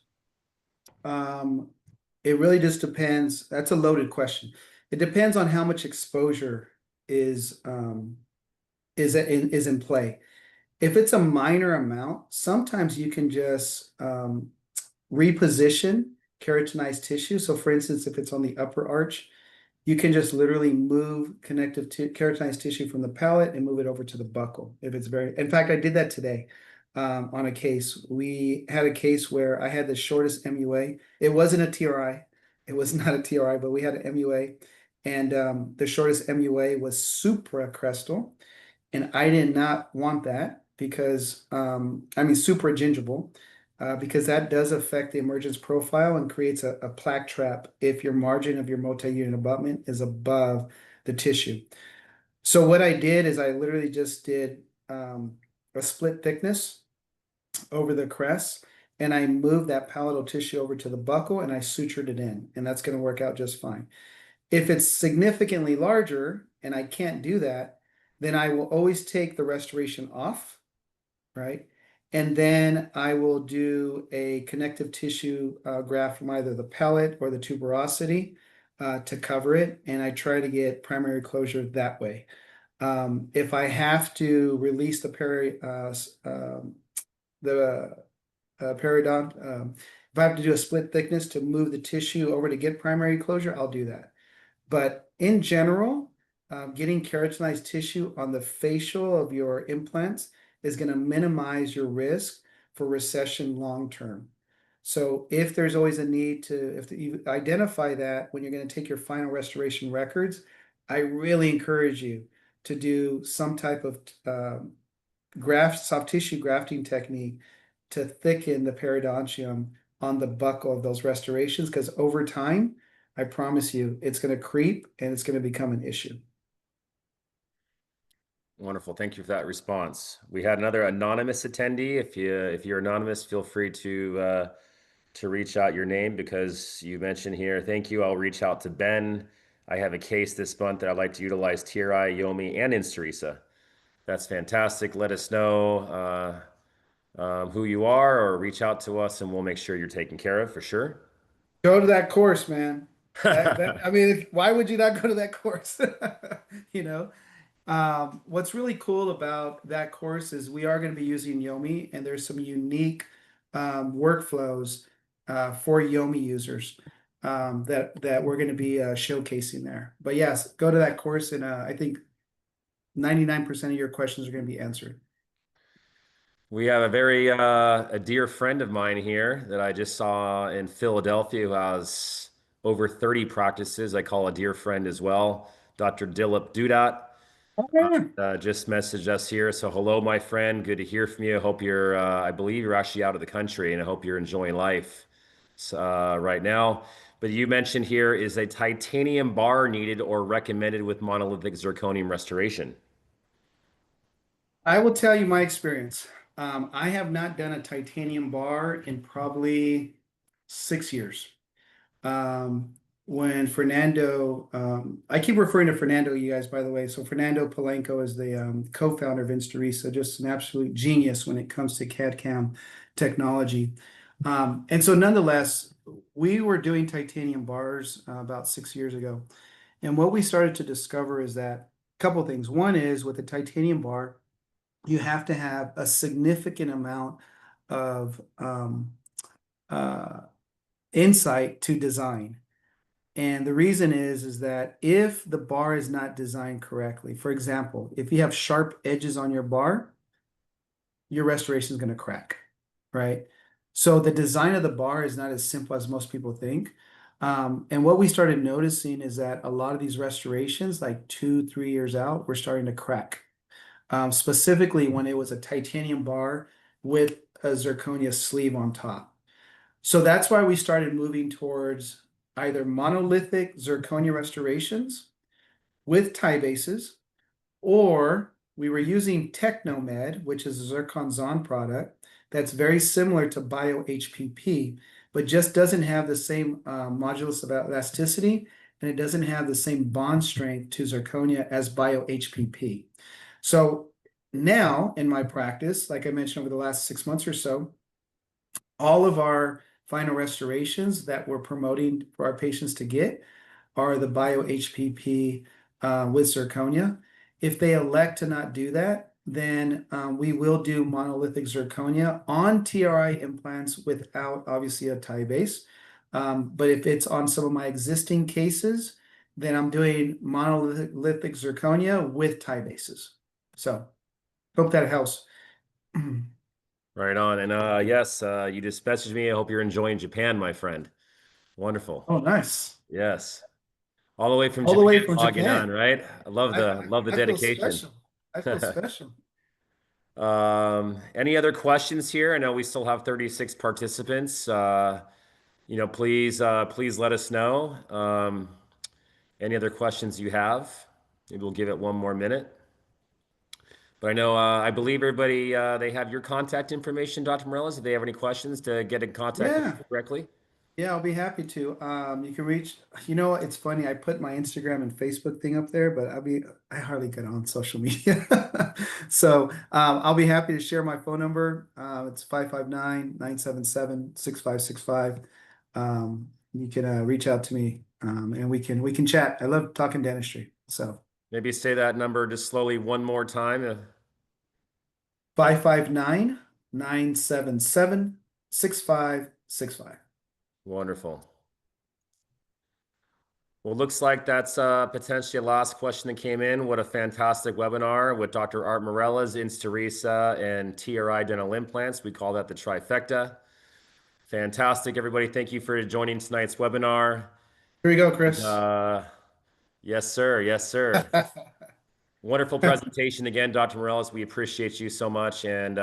It really just depends. That's a loaded question. It depends on how much exposure is is in play. If it's a minor amount, sometimes you can just reposition keratinized tissue. So for instance, if it's on the upper arch, you can just literally move keratinized tissue from the palate and move it over to the buccal. If it's in fact, I did that today on a case. We had a case where I had the shortest MUA. It wasn't a TRI. It was not a TRI, but we had an MUA. And the shortest MUA was supracrestal. And I did not want that because, I mean, supragingival, because that does affect the emergence profile and creates a plaque trap if your margin of your multi-unit abutment is above the tissue. So what I did is I literally just did a split thickness over the crest, and I moved that palatal tissue over to the buccal and I sutured it in, and that's going to work out just fine. If it's significantly larger and I can't do that, then I will always take the restoration off, right? And then I will do a connective tissue graft from either the palate or the tuberosity to cover it. And I try to get primary closure that way. If I have to release the periodont, if I have to do a split thickness to move the tissue over to get primary closure, I'll do that. But in general, getting keratinized tissue on the facial of your implants is going to minimize your risk for recession long term. So if there's always a need to, if you identify that when you're going to take your final restoration records, I really encourage you to do some type of soft tissue grafting technique to thicken the periodontium on the buccal of those restorations, because over time, I promise you, it's going to creep and it's going to become an issue. Wonderful. Thank you for that response. We had another anonymous attendee. If you're anonymous, feel free to reach out your name because you mentioned here. Thank you. I'll reach out to Ben. I have a case this month that I'd like to utilize TRI, Yomi, and InstaRisa. That's fantastic. Let us know who you are or reach out to us and we'll make sure you're taken care of for sure. Go to that course, man. I mean, why would you not go to that course? You know, what's really cool about that course is we are going to be using Yomi, and there's some unique workflows for Yomi users that we're going to be showcasing there. But yes, go to that course, and I think 99% of your questions are going to be answered. We have a dear friend of mine here that I just saw in Philadelphia who has over 30 practices. I call a dear friend as well, Dr. Dilip Dudat. Just messaged us here. So hello, my friend. Good to hear from you. I hope you're, I believe you're actually out of the country and I hope you're enjoying life right now. But you mentioned here is a titanium bar needed or recommended with monolithic zirconium restoration. I will tell you my experience. I have not done a titanium bar in probably 6 years. When Fernando, I keep referring to Fernando, you guys, by the way. So Fernando Palenko is the co-founder of InstaRisa, just an absolute genius when it comes to CAD/CAM technology. And so nonetheless, we were doing titanium bars about 6 years ago. And what we started to discover is that a couple of things. One is with a titanium bar, you have to have a significant amount of insight to design. And the reason is that if the bar is not designed correctly, for example, if you have sharp edges on your bar, your restoration is going to crack, right? So the design of the bar is not as simple as most people think. And what we started noticing is that a lot of these restorations, like 2-3 years out, were starting to crack. Specifically when it was a titanium bar with a zirconia sleeve on top. So that's why we started moving towards either monolithic zirconia restorations with tie bases, or we were using Technomed, which is a Zircon Zon product that's very similar to Bio-HPP, but just doesn't have the same modulus of elasticity, and it doesn't have the same bond strength to zirconia as Bio-HPP. So now in my practice, like I mentioned over the last 6 months or so, all of our final restorations that we're promoting for our patients to get are the Bio HPP with zirconia. If they elect to not do that, then we will do monolithic zirconia on TRI implants without obviously a tie base. But if it's on some of my existing cases, then I'm doing monolithic zirconia with tie bases. So hope that helps. Right on. And yes, you just messaged me. I hope you're enjoying Japan, my friend. Wonderful. Oh, nice. Yes. All the way from All the Japan way from logging on, Japan. right? I love the I feel dedication. special. I feel special. Any other questions here? I know we still have 36 participants. Please let us know. Any other questions you have? Maybe we'll give it one more minute. But I know, I believe everybody, they have your contact information, Dr. Morales, if they have any questions to get in contact with Yeah. you directly. Yeah, I'll be happy to. You can reach, it's funny, I put my Instagram and Facebook thing up there, but I hardly get on social media. So I'll be happy to share my phone number. It's 559-977-6565. You can reach out to me and we can chat. I love talking dentistry. So Maybe say that number just slowly one more time. 559-977-6565. Wonderful. Well, looks like that's potentially a last question that came in. What a fantastic webinar with Dr. Art Mirelez, InstaRisa, and TRI dental implants. We call that the trifecta. Fantastic, everybody. Thank you for joining tonight's webinar. Here we go, And, Chris. yes, sir. Yes, sir. Wonderful presentation again, Dr. Morelis. We appreciate you so much, and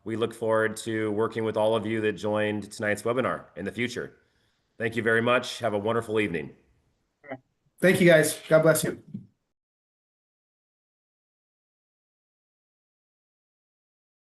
we look forward to working with all of you that joined tonight's webinar in the future. Thank you very much. Have a wonderful evening. Thank you, guys. God bless you.